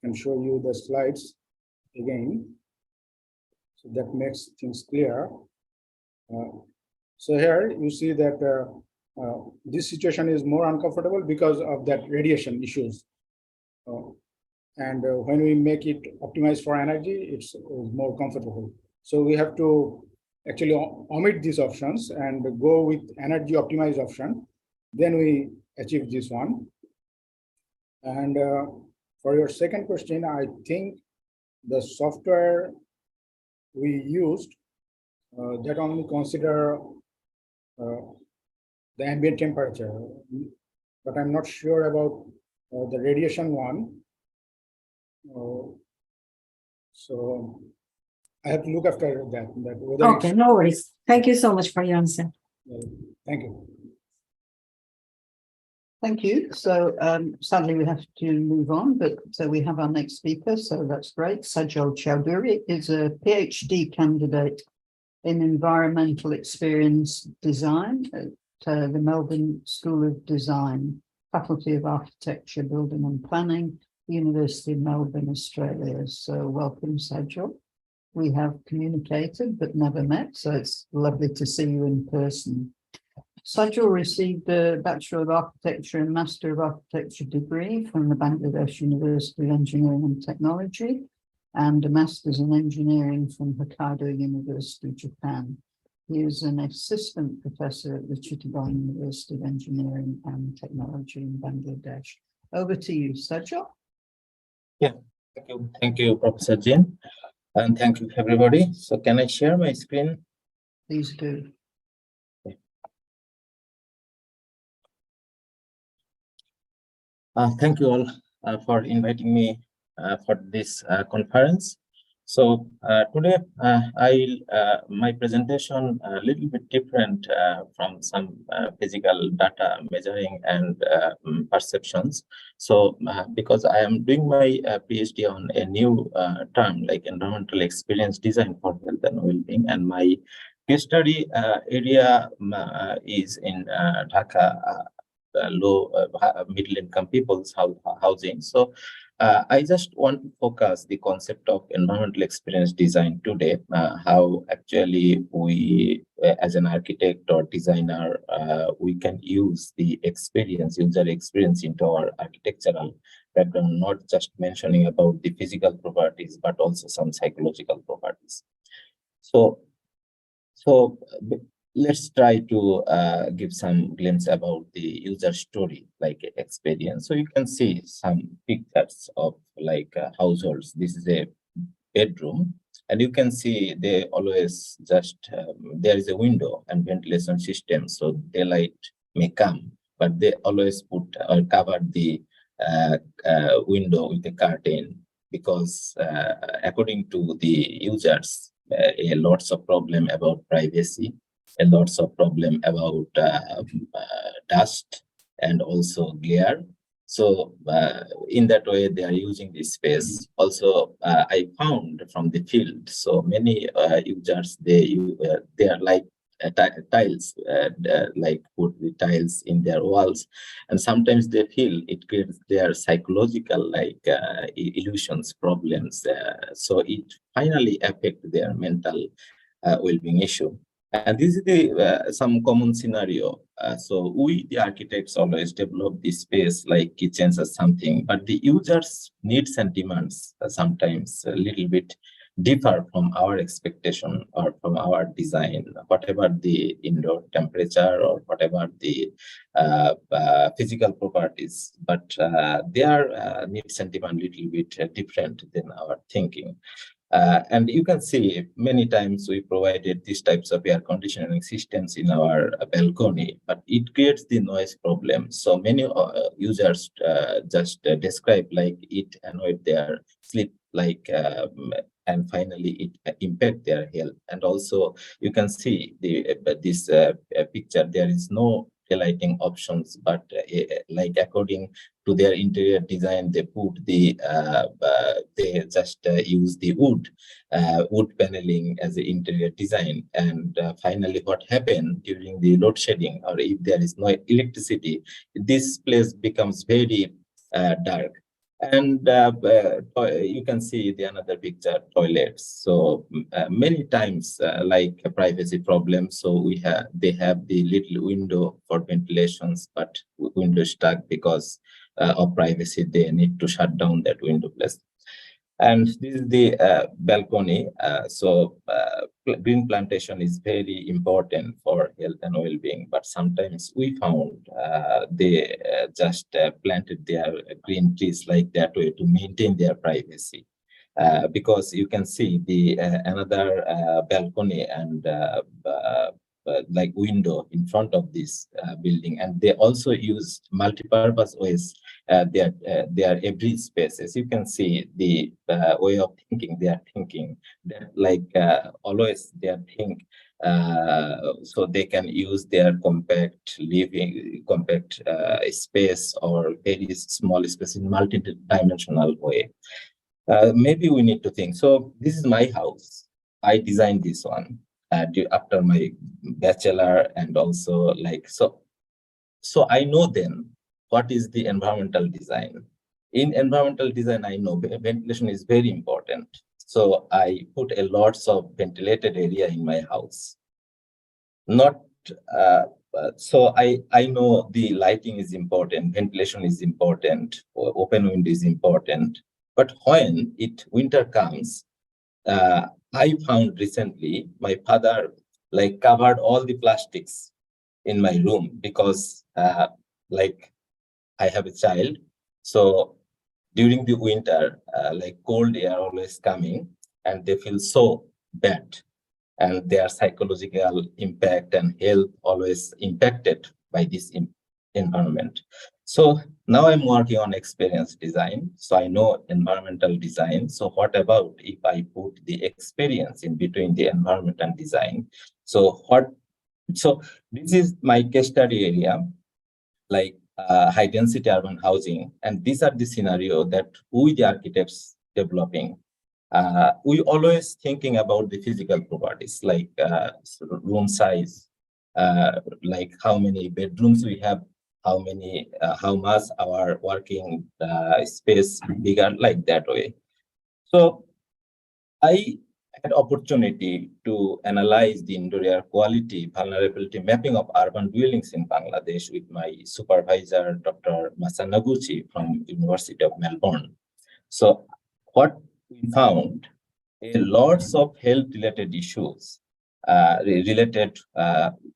can show you the slides again, so that makes things clear. So here you see that this situation is more uncomfortable because of that radiation issues. And when we make it optimized for energy, it's more comfortable. So we have to actually omit these options and go with energy optimized option. Then we achieve this one. And for your second question, I think the software we used that only consider the ambient temperature, but I'm not sure about the radiation one. So I have to look after that. Whether Okay, no worries. Thank you so much for your answer. Thank you. Thank you. So sadly, we have to move on, but we have our next speaker, so that's great. Sajal Chowdhury is a PhD candidate in environmental experience design at the Melbourne School of Design, Faculty of Architecture, Building and Planning, University of Melbourne, Australia. So welcome, Sajal. We have communicated but never met, so it's lovely to see you in person. Sajal received a Bachelor of Architecture and Master of Architecture degree from the Bangladesh University of Engineering and Technology and a Master's in Engineering from Hokkaido University, Japan. He is an assistant professor at the Chittagong University of Engineering and Technology in Bangladesh. Over to you, Sajal. Yeah, thank you. Thank you, Professor Jean. And thank you, everybody. So can I share my screen? Please do. Thank you all for inviting me for this conference. So today my presentation a little bit different from some physical data measuring and perceptions. So because I am doing my PhD on a new term like environmental experience design for health and well-being, and my case study area is in Dhaka. Low middle income people's housing. So I just want to focus the concept of environmental experience design today, how actually we as an architect or designer, we can use the experience, user experience into our architectural background, not just mentioning about the physical properties, but also some psychological properties. So let's try to give some glimpse about the user story, like experience. So you can see some pictures of like households. This is a bedroom, and you can see they always just there is a window and ventilation system, so daylight may come, but they always put or cover the window with a curtain because according to the users, a lots of problem about privacy, and lots of problem about dust and also glare. So in that way, they are using this space. Also, I found from the field, so many users, they are like tiles, like put the tiles in their walls, and sometimes they feel it creates their psychological like illusions problems. So it finally affect their mental well-being issue. And this is the some common scenario. So we, the architects, always develop this space like kitchens or something, but the users' needs and demands sometimes a little bit differ from our expectation or from our design, whatever the indoor temperature or whatever the physical properties, but their needs and demand little bit different than our thinking. And you can see many times we provided these types of air conditioning systems in our balcony, but it creates the noise problem. So many users just describe like it annoyed their sleep, like and finally it impact their health. And also you can see the this picture, there is no lighting options, but like according to their interior design, they put the they just use the wood paneling as the interior design. And finally, what happened during the load shedding, or if there is no electricity, this place becomes very dark. And you can see the another picture, toilets. So many times like a privacy problem, so they have the little window for ventilations, but window stuck because of privacy. They need to shut down that window place. And this is the balcony. So green plantation is very important for health and well-being, but sometimes we found they just planted their green trees like that way to maintain their privacy. Because you can see the another balcony and like window in front of this building, and they also use multi-purpose ways. They are every spaces. You can see the way of thinking. They are thinking that like always they are think so they can use their compact space or very small space in multi-dimensional way. Maybe we need to think. So this is my house. I designed this one after my bachelor, and also like so. So I know then what is the environmental design. In environmental design, I know ventilation is very important. So I put a lots of ventilated area in my house. Not so I know the lighting is important, ventilation is important, or open window is important. But when winter comes, I found recently my father like covered all the plastics in my room because like I have a child. So during the winter, like cold air always coming, and they feel so bad, and their psychological impact and health always impacted by this environment. So now I'm working on experience design. So I know environmental design. So what about if I put the experience in between the environment and design? So this is my case study area, like high density urban housing. And these are the scenario that we, the architects, developing. We always thinking about the physical properties, like room size, like how many bedrooms we have, how much our working space bigger, like that way. So I had opportunity to analyze the indoor air quality vulnerability mapping of urban dwellings in Bangladesh with my supervisor, Dr. Masa Noguchi from University of Melbourne. So what we found, lots of health-related issues related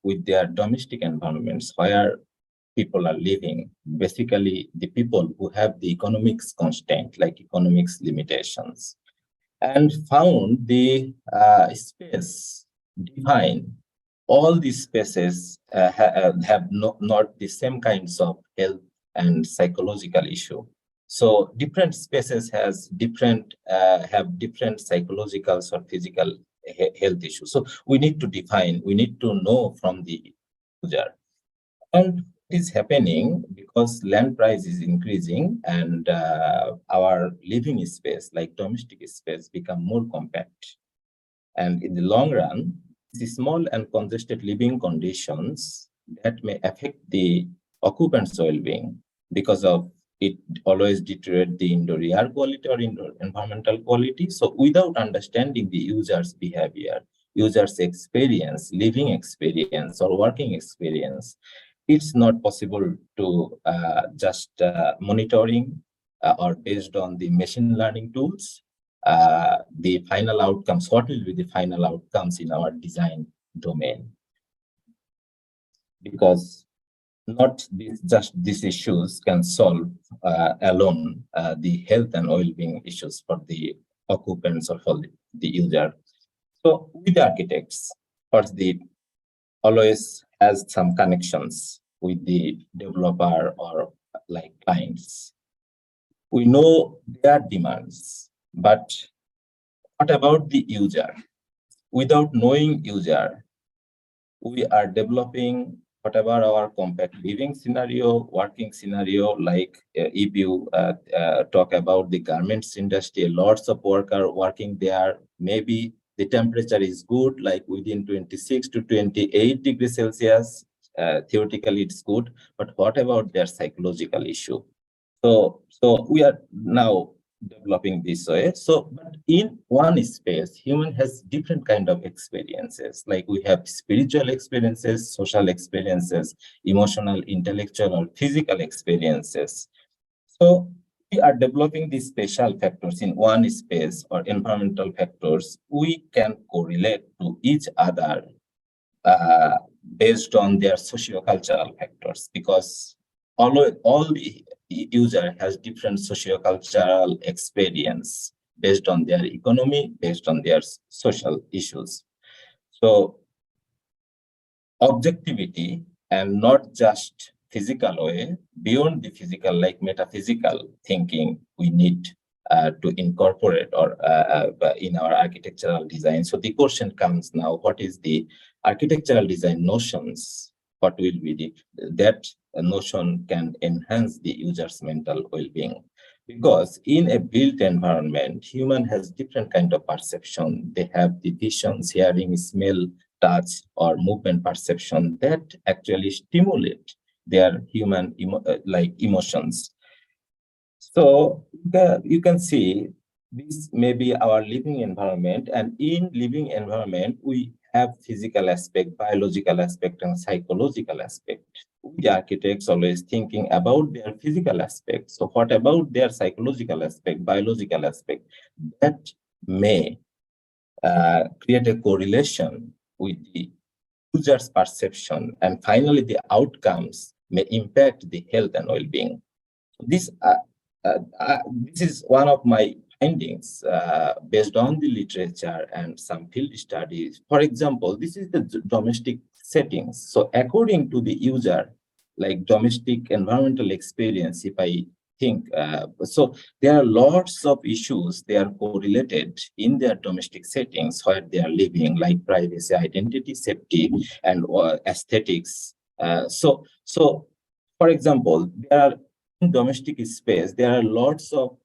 with their domestic environments where people are living, basically the people who have the economics constraint, like economics limitations, and found the space defined. All these spaces have not the same kinds of health and psychological issue. So different spaces have different psychological or physical health issues. So we need to define, we need to know from the user. And it is happening because land price is increasing, and our living space, like domestic space, become more compact. And in the long run, the small and congested living conditions that may affect the occupants' well-being because of it always deteriorate the indoor air quality or indoor environmental quality. So without understanding the user's behavior, user's experience, living experience or working experience, it's not possible to just monitoring or based on the machine learning tools, the final outcomes, what will be the final outcomes in our design domain. Because not just these issues can solve alone the health and well-being issues for the occupants or for the user. So with the architects, first the always has some connections with the developer or like clients. We know their demands, but what about the user? Without knowing user, we are developing whatever our compact living scenario, working scenario, like if you talk about the garments industry, lots of workers working there, maybe the temperature is good, like within 26 to 28 degrees Celsius, theoretically it's good, but what about their psychological issue? So we are now developing this way. So, but in one space, human has different kind of experiences. Like we have spiritual experiences, social experiences, emotional, intellectual, or physical experiences. So we are developing these special factors in one space or environmental factors. We can correlate to each other based on their socio-cultural factors, because all the user has different socio-cultural experience based on their economy, based on their social issues. So objectivity and not just physical way, beyond the physical, like metaphysical thinking, we need to incorporate or in our architectural design. So the question comes now, what is the architectural design notions, what will be that notion can enhance the user's mental well-being. Because in a built environment, human has different kind of perception. They have the visions, hearing, smell, touch, or movement perception that actually stimulate their human emotions. So you can see this may be our living environment, and in living environment, we have physical aspect, biological aspect, and psychological aspect. We architects always thinking about their physical aspect. So what about their psychological aspect, biological aspect? That may create a correlation with the user's perception, and finally the outcomes may impact the health and well-being. This is one of my findings based on the literature and some field studies. For example, this is the domestic settings. So according to the user, like domestic environmental experience, if I think, so there are lots of issues they are correlated in their domestic settings where they are living, like privacy, identity, safety, and aesthetics. So for example, there are in domestic space, there are lots of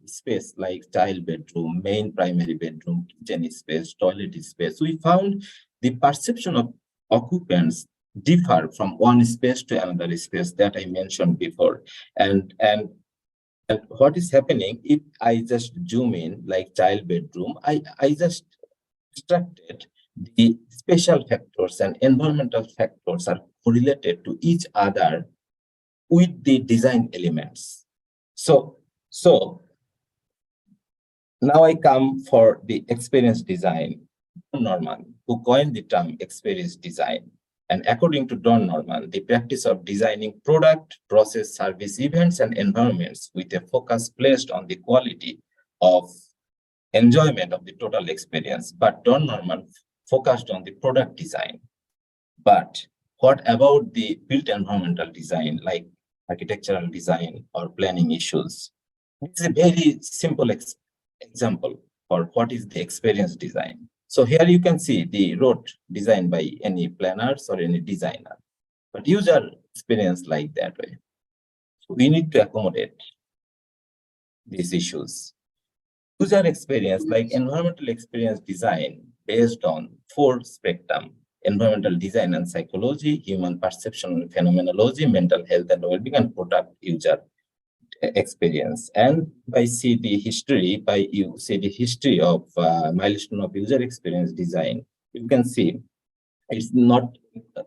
space like child bedroom, main primary bedroom, kitchen space, toilet space. We found the perception of occupants differ from one space to another space that I mentioned before. And what is happening if I just zoom in like child bedroom, I just extracted the spatial factors and environmental factors are correlated to each other with the design elements. So now I come for the experience design. Don Norman, who coined the term experience design. And according to Don Norman, the practice of designing product, process, service, events, and environments with a focus placed on the quality of enjoyment of the total experience. But Don Norman focused on the product design. But what about the built environmental design, like architectural design or planning issues? It's a very simple example for what is the experience design. So here you can see the road designed by any planners or any designer, but user experience like that way. So we need to accommodate these issues. User experience, like environmental experience design based on 4 spectrum: environmental design and psychology, human perception and phenomenology, mental health and well-being, and product user experience. And by see the history of milestone of user experience design, you can see it's not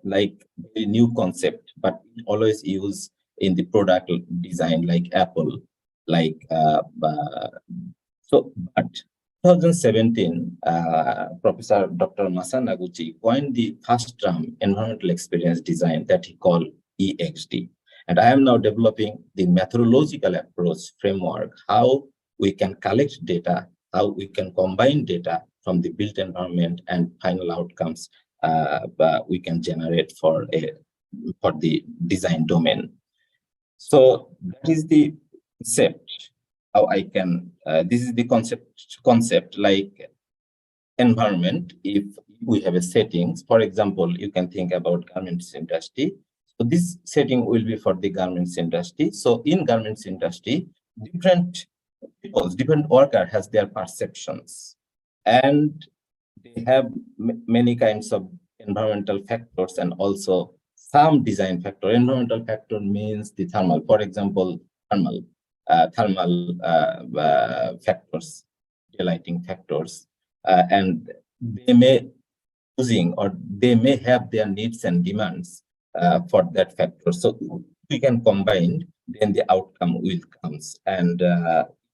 like a new concept, but always used in the product design, like Apple, like but 2017, Professor Dr. Masa Noguchi coined the first term environmental experience design that he called EXD. And I am now developing the methodological approach framework, how we can collect data, how we can combine data from the built environment and final outcomes we can generate for the design domain. So that is the concept. How I can, this is the concept like environment. If we have a settings, for example, you can think about garments industry. So this setting will be for the garments industry. So in garments industry, different people, different worker has their perceptions, and they have many kinds of environmental factors and also some design factor. Environmental factor means the thermal, for example, thermal factors, daylighting factors, and they may using or they may have their needs and demands for that factor. So we can combine, then the outcome will comes and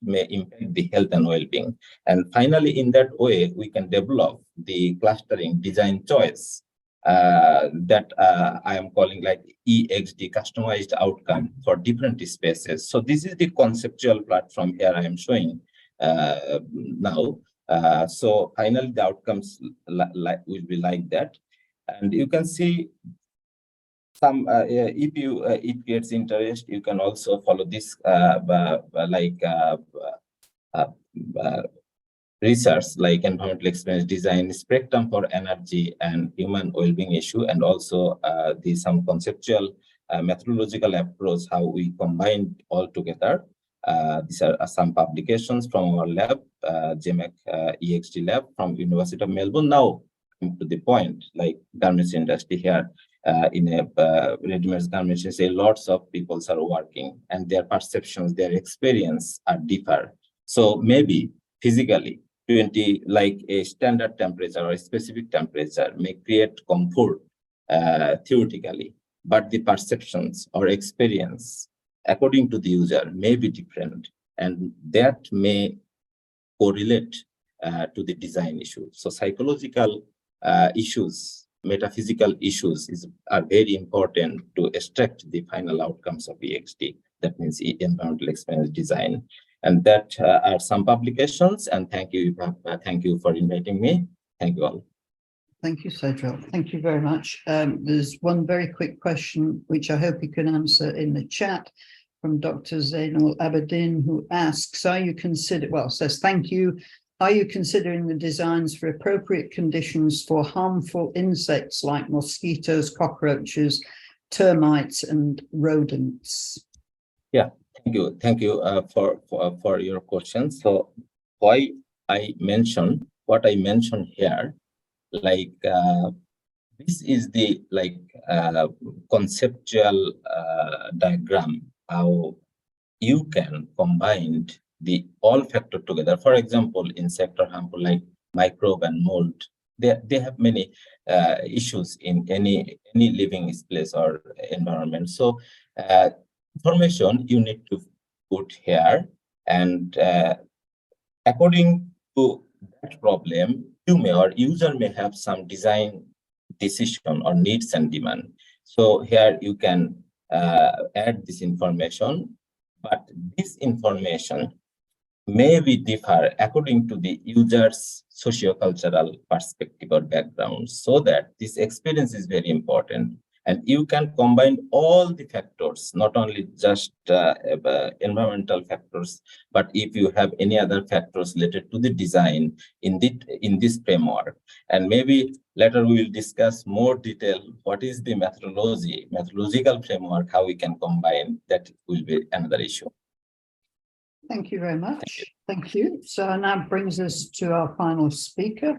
may impact the health and well-being. And finally, in that way, we can develop the clustering design choice that I am calling like EXD, customized outcome for different spaces. So this is the conceptual platform here I am showing now. So finally, the outcomes will be like that. And you can see some, if you it gets interest, you can also follow this research like environmental experience design, spectrum for energy and human well-being issue, and also some conceptual methodological approach, how we combine all together. These are some publications from our lab, GMAC EXT lab from University of Melbourne. Now, to the point, like garments industry here, in a ready-made garments industry, lots of people are working, and their perceptions, their experience are different. So maybe physically, 20, like a standard temperature or a specific temperature may create comfort theoretically, but the perceptions or experience according to the user may be different, and that may correlate to the design issue. So psychological issues, metaphysical issues are very important to extract the final outcomes of EXT. That means environmental experience design. And that are some publications. And thank you for inviting me. Thank you all. Thank you, Sejal. Thank you very much. There's one very quick question, which I hope you can answer in the chat, from Dr. Zainal Abedin, who asks, says, thank you. Are you considering the designs for appropriate conditions for harmful insects like mosquitoes, cockroaches, termites, and rodents? Yeah. Thank you for your question. So why I mentioned what I mentioned here, like this is the conceptual diagram, how you can combine the all factor together. For example, insect or harmful like microbe and mold, they have many issues in any living place or environment. So information you need to put here, and according to that problem, you may or user may have some design decision or needs and demand. So here you can add this information, but this information may be differ according to the user's socio-cultural perspective or background, so that this experience is very important. And you can combine all the factors, not only just environmental factors, but if you have any other factors related to the design in this framework. And maybe later we will discuss more detail what is the methodological framework, how we can combine. That will be another issue. Thank you very much. Thank you. So now brings us to our final speaker,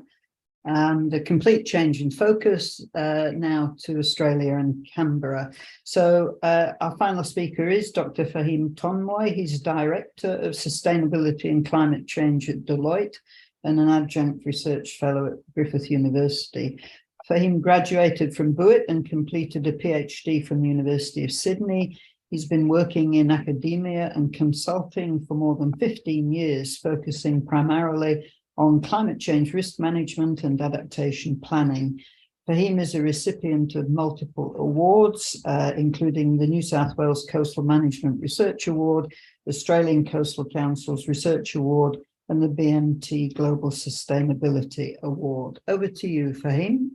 and a complete change in focus now to Australia and Canberra. So our final speaker is Dr. Fahim Tonmoy. He's Director of Sustainability and Climate Change at Deloitte and an Adjunct Research Fellow at Griffith University. Fahim graduated from Buit and completed a PhD from the University of Sydney. He's been working in academia and consulting for more than 15 years, focusing primarily on climate change risk management and adaptation planning. Fahim is a recipient of multiple awards, including the New South Wales Coastal Management Research Award, the Australian Coastal Council's Research Award, and the BMT Global Sustainability Award. Over to you, Fahim.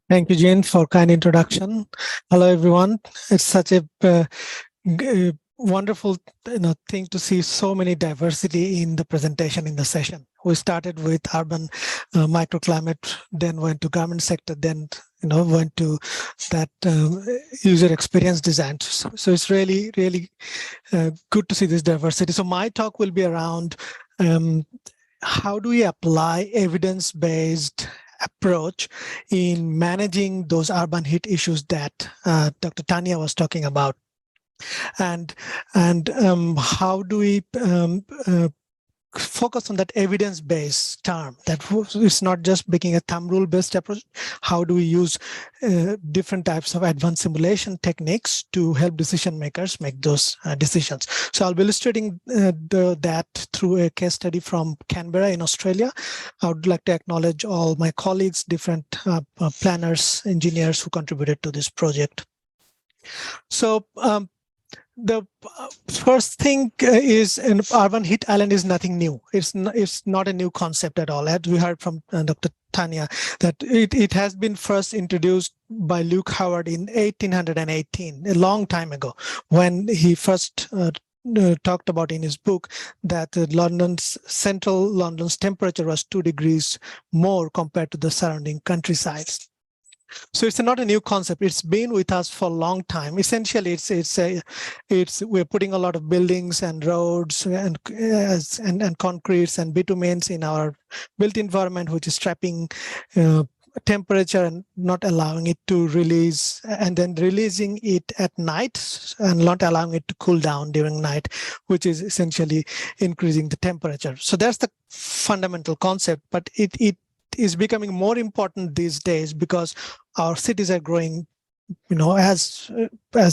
Thank you, Jane, for kind introduction. Hello, everyone. It's such a wonderful thing to see so many diversity in the presentation in the session. We started with urban microclimate, then went to garment sector, then went to that user experience design. So it's really good to see this diversity. So my talk will be around how do we apply evidence-based approach in managing those urban heat issues that Dr. Tanya was talking about, and how do we focus on that evidence-based term, that it's not just making a thumb rule-based approach. How do we use different types of advanced simulation techniques to help decision makers make those decisions? So I'll be illustrating that through a case study from Canberra in Australia. I would like to acknowledge all my colleagues, different planners, engineers who contributed to this project. So the first thing is an urban heat island is nothing new. It's not a new concept at all. As we heard from Dr. Tanya, that it has been first introduced by Luke Howard in 1818, a long time ago, when he first talked about in his book that central London's temperature was 2 degrees more compared to the surrounding countryside. So it's not a new concept. It's been with us for a long time. Essentially, we're putting a lot of buildings and roads and concretes and bitumens in our built environment, which is trapping temperature and not allowing it to release, and then releasing it at night and not allowing it to cool down during night, which is essentially increasing the temperature. So that's the fundamental concept, but it is becoming more important these days because our cities are growing, as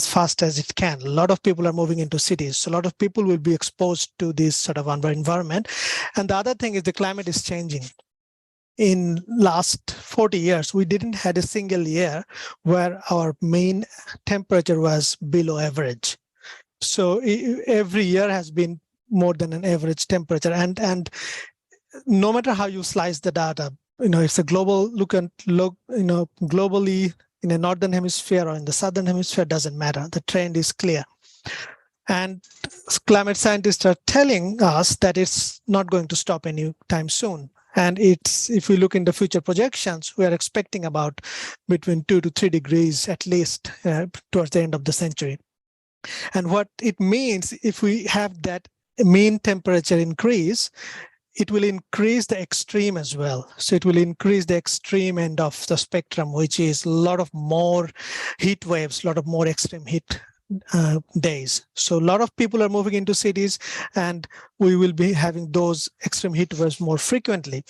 fast as it can. A lot of people are moving into cities. So a lot of people will be exposed to this sort of environment. And the other thing is the climate is changing. In last 40 years, we didn't had a single year where our mean temperature was below average. So every year has been more than an average temperature. And no matter how you slice the data, it's a global globally in the northern hemisphere or in the southern hemisphere, doesn't matter. The trend is clear. And climate scientists are telling us that it's not going to stop anytime soon. And if we look into future projections, we are expecting about between 2 to 3 degrees at least towards the end of the century. And what it means, if we have that mean temperature increase, it will increase the extreme as well. So it will increase the extreme end of the spectrum, which is a lot of more heat waves, a lot of more extreme heat days. So a lot of people are moving into cities, and we will be having those extreme heat waves more frequently.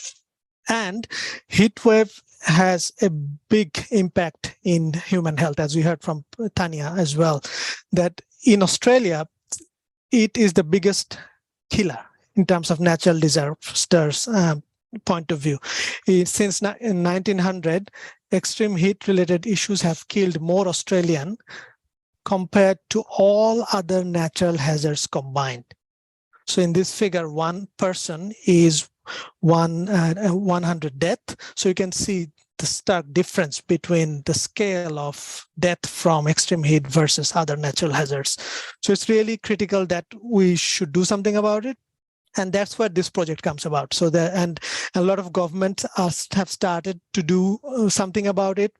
And heat wave has a big impact in human health, as we heard from Tanya as well, that in Australia, it is the biggest killer in terms of natural disasters point of view. Since in 1900, extreme heat related issues have killed more Australian compared to all other natural hazards combined. So in this figure, one person is 100 death. So you can see the stark difference between the scale of death from extreme heat versus other natural hazards. So it's really critical that we should do something about it. And that's where this project comes about. So and a lot of governments have started to do something about it.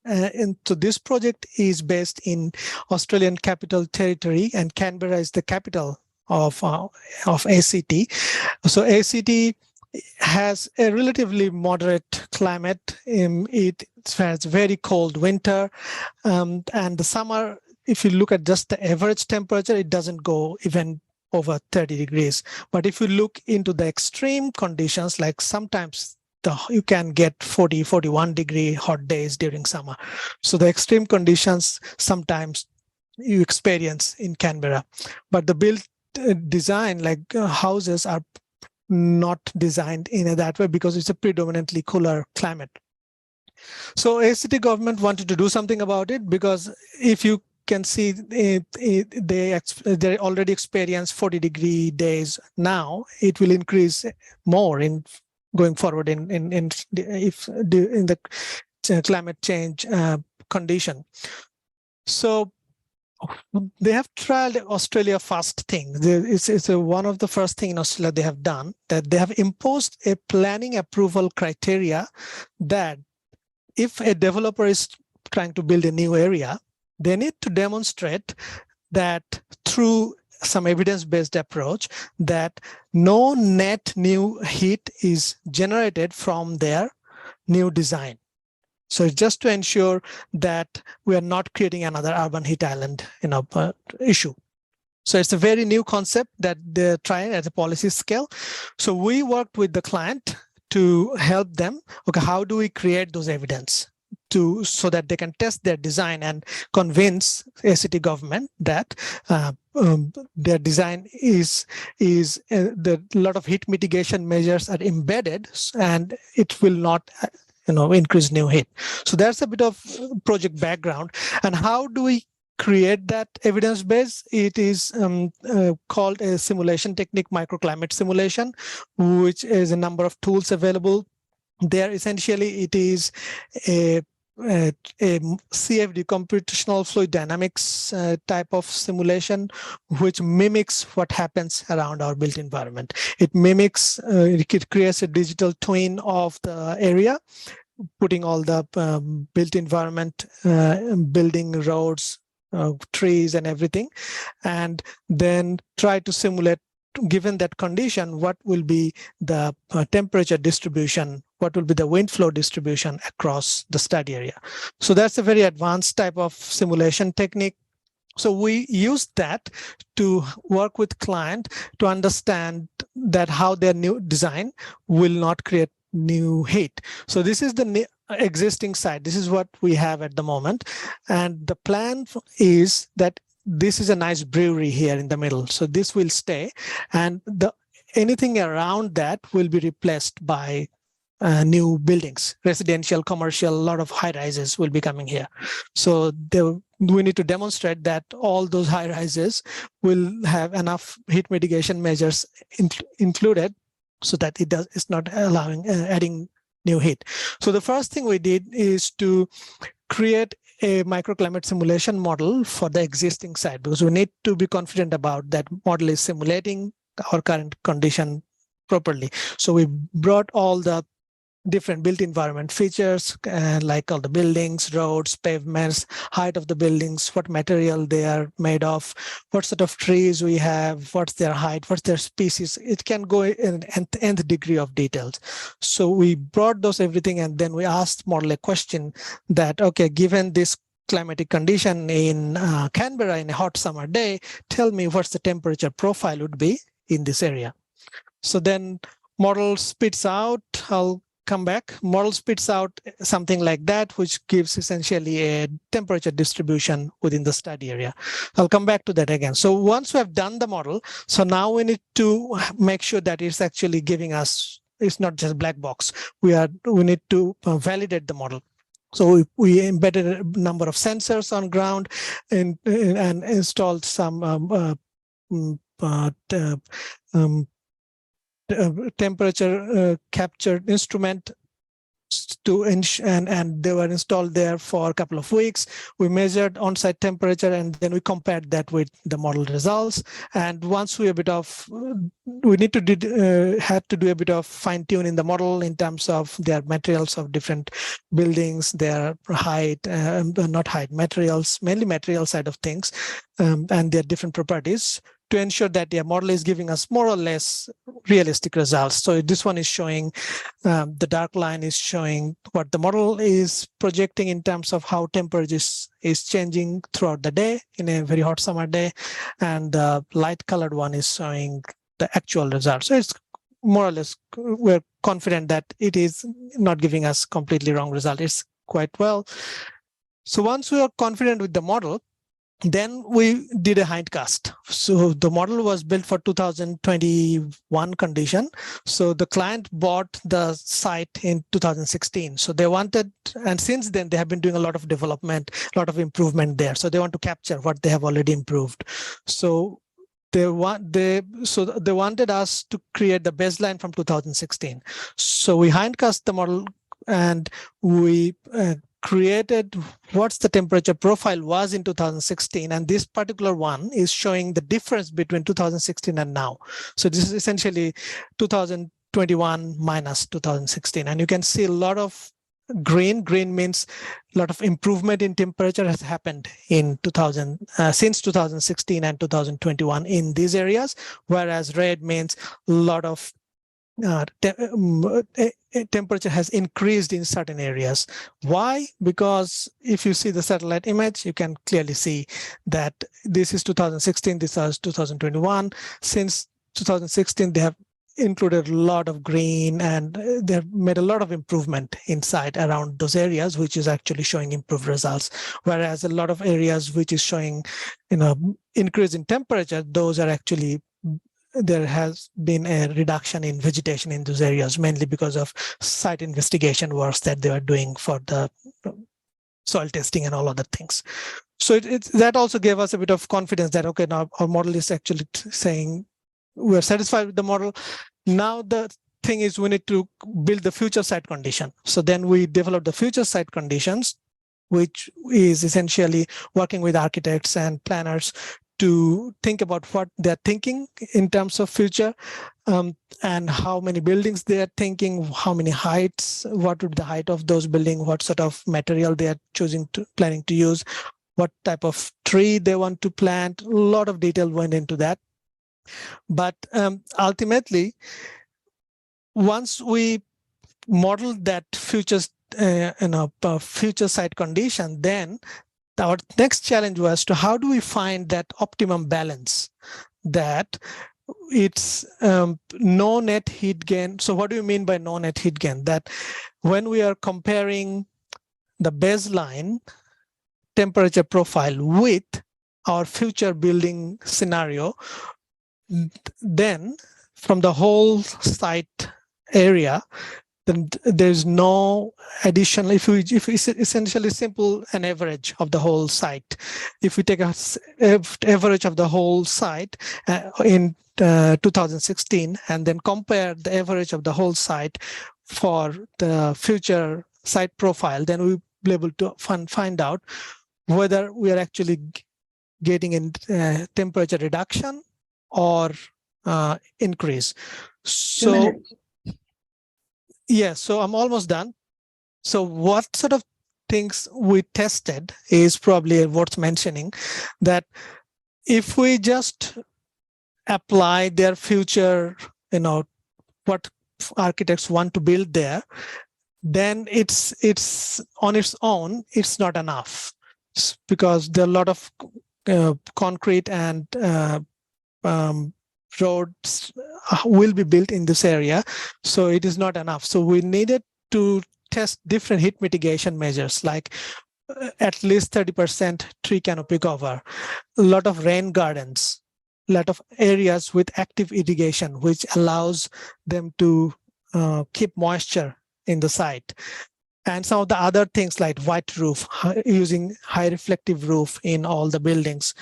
And so this project is based in Australian Capital Territory, and Canberra is the capital of ACT. So ACT has a relatively moderate climate. It has very cold winter, and the summer, if you look at just the average temperature, it doesn't go even over 30 degrees. But if you look into the extreme conditions, like sometimes you can get 40, 41 degree hot days during summer. So the extreme conditions sometimes you experience in Canberra. But the built design, like houses, are not designed in that way because it's a predominantly cooler climate. So ACT government wanted to do something about it, because if you can see they already experience 40-degree days now. It will increase more in going forward in the climate change condition. So they have tried Australia Fast thing. It's one of the first thing in Australia they have done, that they have imposed a planning approval criteria that if a developer is trying to build a new area, they need to demonstrate that through some evidence-based approach that no net new heat is generated from their new design. So it's just to ensure that we are not creating another urban heat island issue. So it's a very new concept that they're trying at a policy scale. So we worked with the client to help them. Okay, how do we create those evidence so that they can test their design and convince ACT government that their design is the lot of heat mitigation measures are embedded and it will not increase new heat. So that's a bit of project background. And how do we create that evidence base? It is called a simulation technique, microclimate simulation, which is a number of tools available there. Essentially, it is a a CFD, computational fluid dynamics type of simulation, which mimics what happens around our built environment. It mimics, it creates a digital twin of the area, putting all the built environment, building, roads, trees and everything, and then try to simulate, given that condition, what will be the temperature distribution, what will be the wind flow distribution across the study area. So that's a very advanced type of simulation technique. So we use that to work with client to understand that how their new design will not create new heat. So this is the existing site. This is what we have at the moment. And the plan is that this is a nice brewery here in the middle. So this will stay, and anything around that will be replaced by new buildings, residential, commercial, a lot of high rises will be coming here. So we need to demonstrate that all those high rises will have enough heat mitigation measures included, so that it's not allowing adding new heat. So the first thing we did is to create a microclimate simulation model for the existing site, because we need to be confident about that model is simulating our current condition properly. So we brought all the different built environment features, like all the buildings, roads, pavements, height of the buildings, what material they are made of, what sort of trees we have, what's their height, what's their species. It can go in an nth degree of details. So we brought those everything, and then we asked model a question that, okay, given this climatic condition in Canberra in a hot summer day, tell me what's the temperature profile would be in this area. So then model spits out, I'll come back, model spits out something like that, which gives essentially a temperature distribution within the study area. I'll come back to that again. So once we have done the model, so now we need to make sure that it's actually giving us, it's not just black box. We need to validate the model. So we embedded a number of sensors on ground and installed some temperature captured instrument and they were installed there for a couple of weeks. We measured on-site temperature, and then we compared that with the model results. And once we had to do a bit of fine tune in the model in terms of their materials of different buildings, their height, not height, materials, mainly material side of things, and their different properties, to ensure that the model is giving us more or less realistic results. So this one is showing, the dark line is showing what the model is projecting in terms of how temperature is changing throughout the day in a very hot summer day. And the light colored one is showing the actual results. So it's more or less, we're confident that it is not giving us completely wrong result. It's quite well. So once we are confident with the model, then we did a hindcast. So the model was built for 2021 condition. So the client bought the site in 2016. So they wanted, and since then they have been doing a lot of development, a lot of improvement there. So they want to capture what they have already improved. So they wanted us to create the baseline from 2016. So we hindcast the model, and we created what's the temperature profile was in 2016, and this particular one is showing the difference between 2016 and now. So this is essentially 2021 minus 2016, and you can see a lot of green. Green means a lot of improvement in temperature has happened in since 2016 and 2021 in these areas, whereas red means a lot of temperature has increased in certain areas. Why? Because if you see the satellite image, you can clearly see that this is 2016, this is 2021. Since 2016, they have included a lot of green, and they've made a lot of improvement inside around those areas, which is actually showing improved results. Whereas a lot of areas which is showing, increase in temperature, those are actually, there has been a reduction in vegetation in those areas, mainly because of site investigation works that they are doing for the soil testing and all other things. So that also gave us a bit of confidence that, okay, now our model is actually saying we're satisfied with the model. Now the thing is we need to build the future site condition. So then we developed the future site conditions which is essentially working with architects and planners to think about what they're thinking in terms of future, and how many buildings they are thinking, how many heights, what would the height of those buildings, what sort of material they are planning to use, what type of tree they want to plant. A lot of detail went into that. But ultimately, once we modeled that future site condition, then our next challenge was to how do we find that optimum balance, that it's no net heat gain. So what do you mean by no net heat gain? That when we are comparing the baseline temperature profile with our future building scenario, then from the whole site area, then there's no additional, if we essentially simple an average of the whole site. If we take a average of the whole site in 2016 and then compare the average of the whole site for the future site profile, then we'll be able to find out whether we are actually getting in temperature reduction or increase. So yeah, so I'm almost done. So what sort of things we tested is probably worth mentioning, that if we just apply their future, what architects want to build there, then it's on its own, it's not enough, because there are a lot of concrete and roads will be built in this area, so it is not enough. So we needed to test different heat mitigation measures, like at least 30% tree canopy cover, a lot of rain gardens, a lot of areas with active irrigation, which allows them to keep moisture in the site. And some of the other things like white roof, using high reflective roof in all the buildings,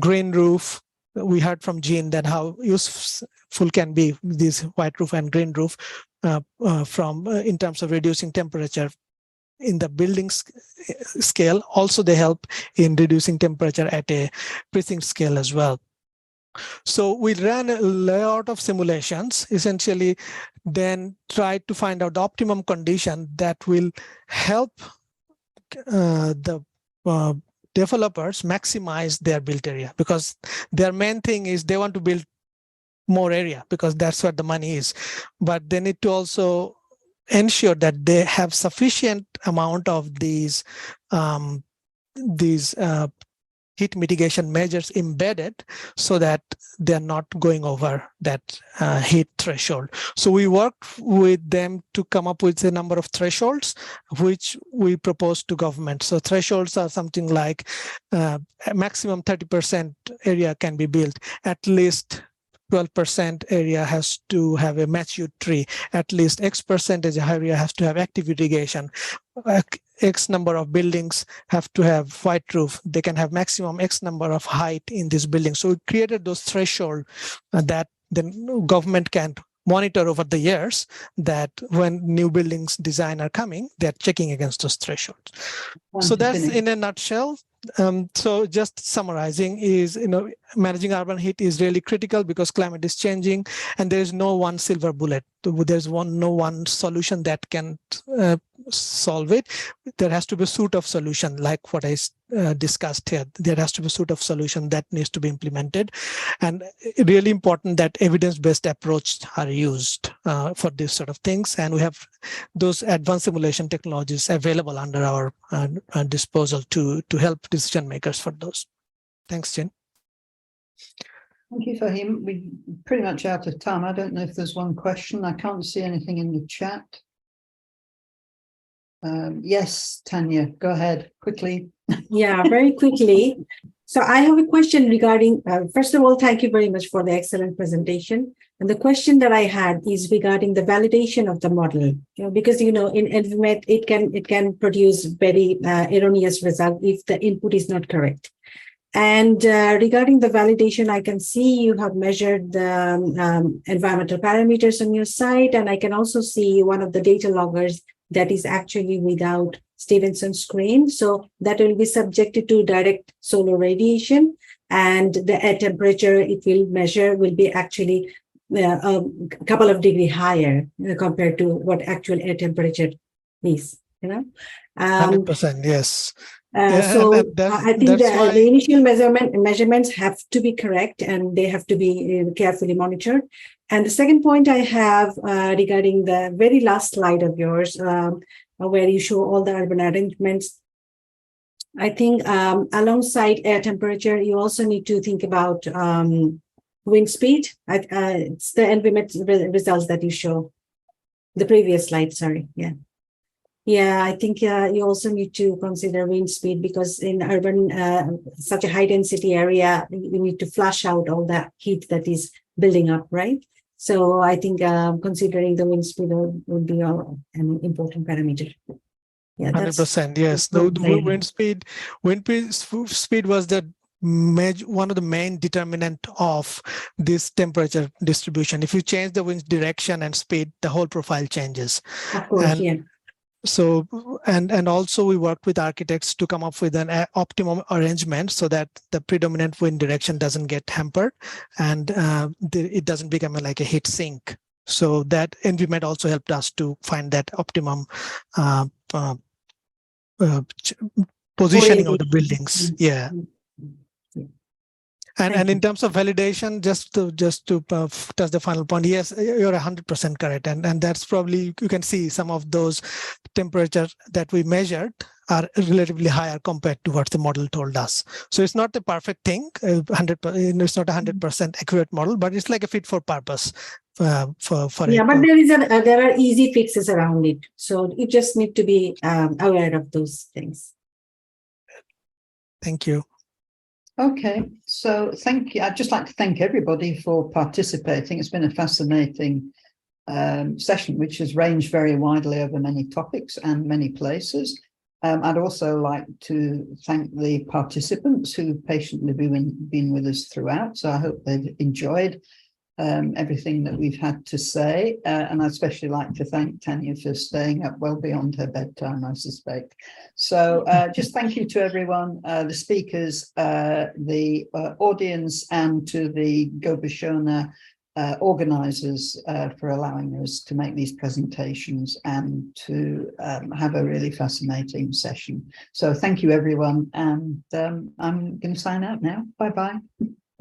green roof. We heard from Jean that how useful can be this white roof and green roof in terms of reducing temperature in the building scale. Also, they help in reducing temperature at a precinct scale as well. So we ran a lot of simulations, essentially, then tried to find out the optimum condition that will help the developers maximize their built area, because their main thing is they want to build more area because that's where the money is. But they need to also ensure that they have sufficient amount of these heat mitigation measures embedded so that they're not going over that heat threshold. So we worked with them to come up with a number of thresholds, which we proposed to government. So thresholds are something like maximum 30% area can be built, at least 12% area has to have a mature tree, at least X percentage area has to have active irrigation, X number of buildings have to have white roof, they can have maximum X number of height in this building. So we created those thresholds that the government can monitor over the years, that when new buildings design are coming, they're checking against those thresholds. So that's in a nutshell. So just summarizing is, managing urban heat is really critical because climate is changing and there is no one silver bullet. There's no one solution that can solve it. There has to be a suite of solution, like what I discussed here. There has to be a suite of solution that needs to be implemented, and really important that evidence-based approaches are used for this sort of things. And we have those advanced simulation technologies available under our disposal to help decision makers for those. Thanks, Jen. Thank you, Fahim. We're pretty much out of time. I don't know if there's one question. I can't see anything in the chat. Yes, Tanya, go ahead quickly. Yeah, very quickly. So I have a question regarding, first of all, thank you very much for the excellent presentation. And the question that I had is regarding the validation of the model, because, in ENVIMAT, it can produce very erroneous result if the input is not correct. And regarding the validation, I can see you have measured the environmental parameters on your site, and I can also see one of the data loggers that is actually without Stevenson screen. So that will be subjected to direct solar radiation, and the air temperature it will measure will be actually a couple of degrees higher compared to what actual air temperature is, 100%, yes. So and I think that's the why initial measurements have to be correct, and they have to be carefully monitored. And the second point I have regarding the very last slide of yours, where you show all the urban arrangements, I think alongside air temperature, you also need to think about wind speed. It's the NVMet results that you show. The previous slide, sorry. Yeah, I think you also need to consider wind speed, because in urban, such a high density area, you need to flush out all that heat that is building up, right? So I think considering the wind speed would be an important parameter. Yeah, 100%, yes. The wind speed was the one of the main determinant of this temperature distribution. If you change the wind direction and speed, the whole profile changes. Of course, And yeah. so, and also we worked with architects to come up with an optimum arrangement so that the predominant wind direction doesn't get hampered, and it doesn't become like a heat sink. So that NVMet also helped us to find that optimum positioning of the buildings. Yeah. And in terms of validation, just to touch the final point, yes, you're 100% correct, and that's probably, you can see some of those temperatures that we measured are relatively higher compared to what the model told us. So it's not the perfect thing, 100%. It's not a 100% accurate model, but it's like a fit for purpose for yeah. But there are easy fixes around it, so you just need to be aware of those things. Thank you. Okay, so thank you. I'd just like to thank everybody for participating. It's been a fascinating session, which has ranged very widely over many topics and many places. I'd also like to thank the participants who patiently been with us throughout. So I hope they've enjoyed everything that we've had to say. And I'd especially like to thank Tanya for staying up well beyond her bedtime, I suspect. So just thank you to everyone, the speakers, the audience, and to the Gobishona organizers for allowing us to make these presentations and to have a really fascinating session. So thank you, everyone. And I'm going to sign out now. Bye-bye.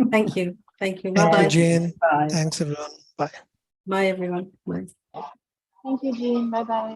Thank you. Thank you. Thank Bye-bye. you, Jean. Bye. Thanks, everyone. Bye. Bye, everyone. Bye. Thank you, Jean. Bye-bye.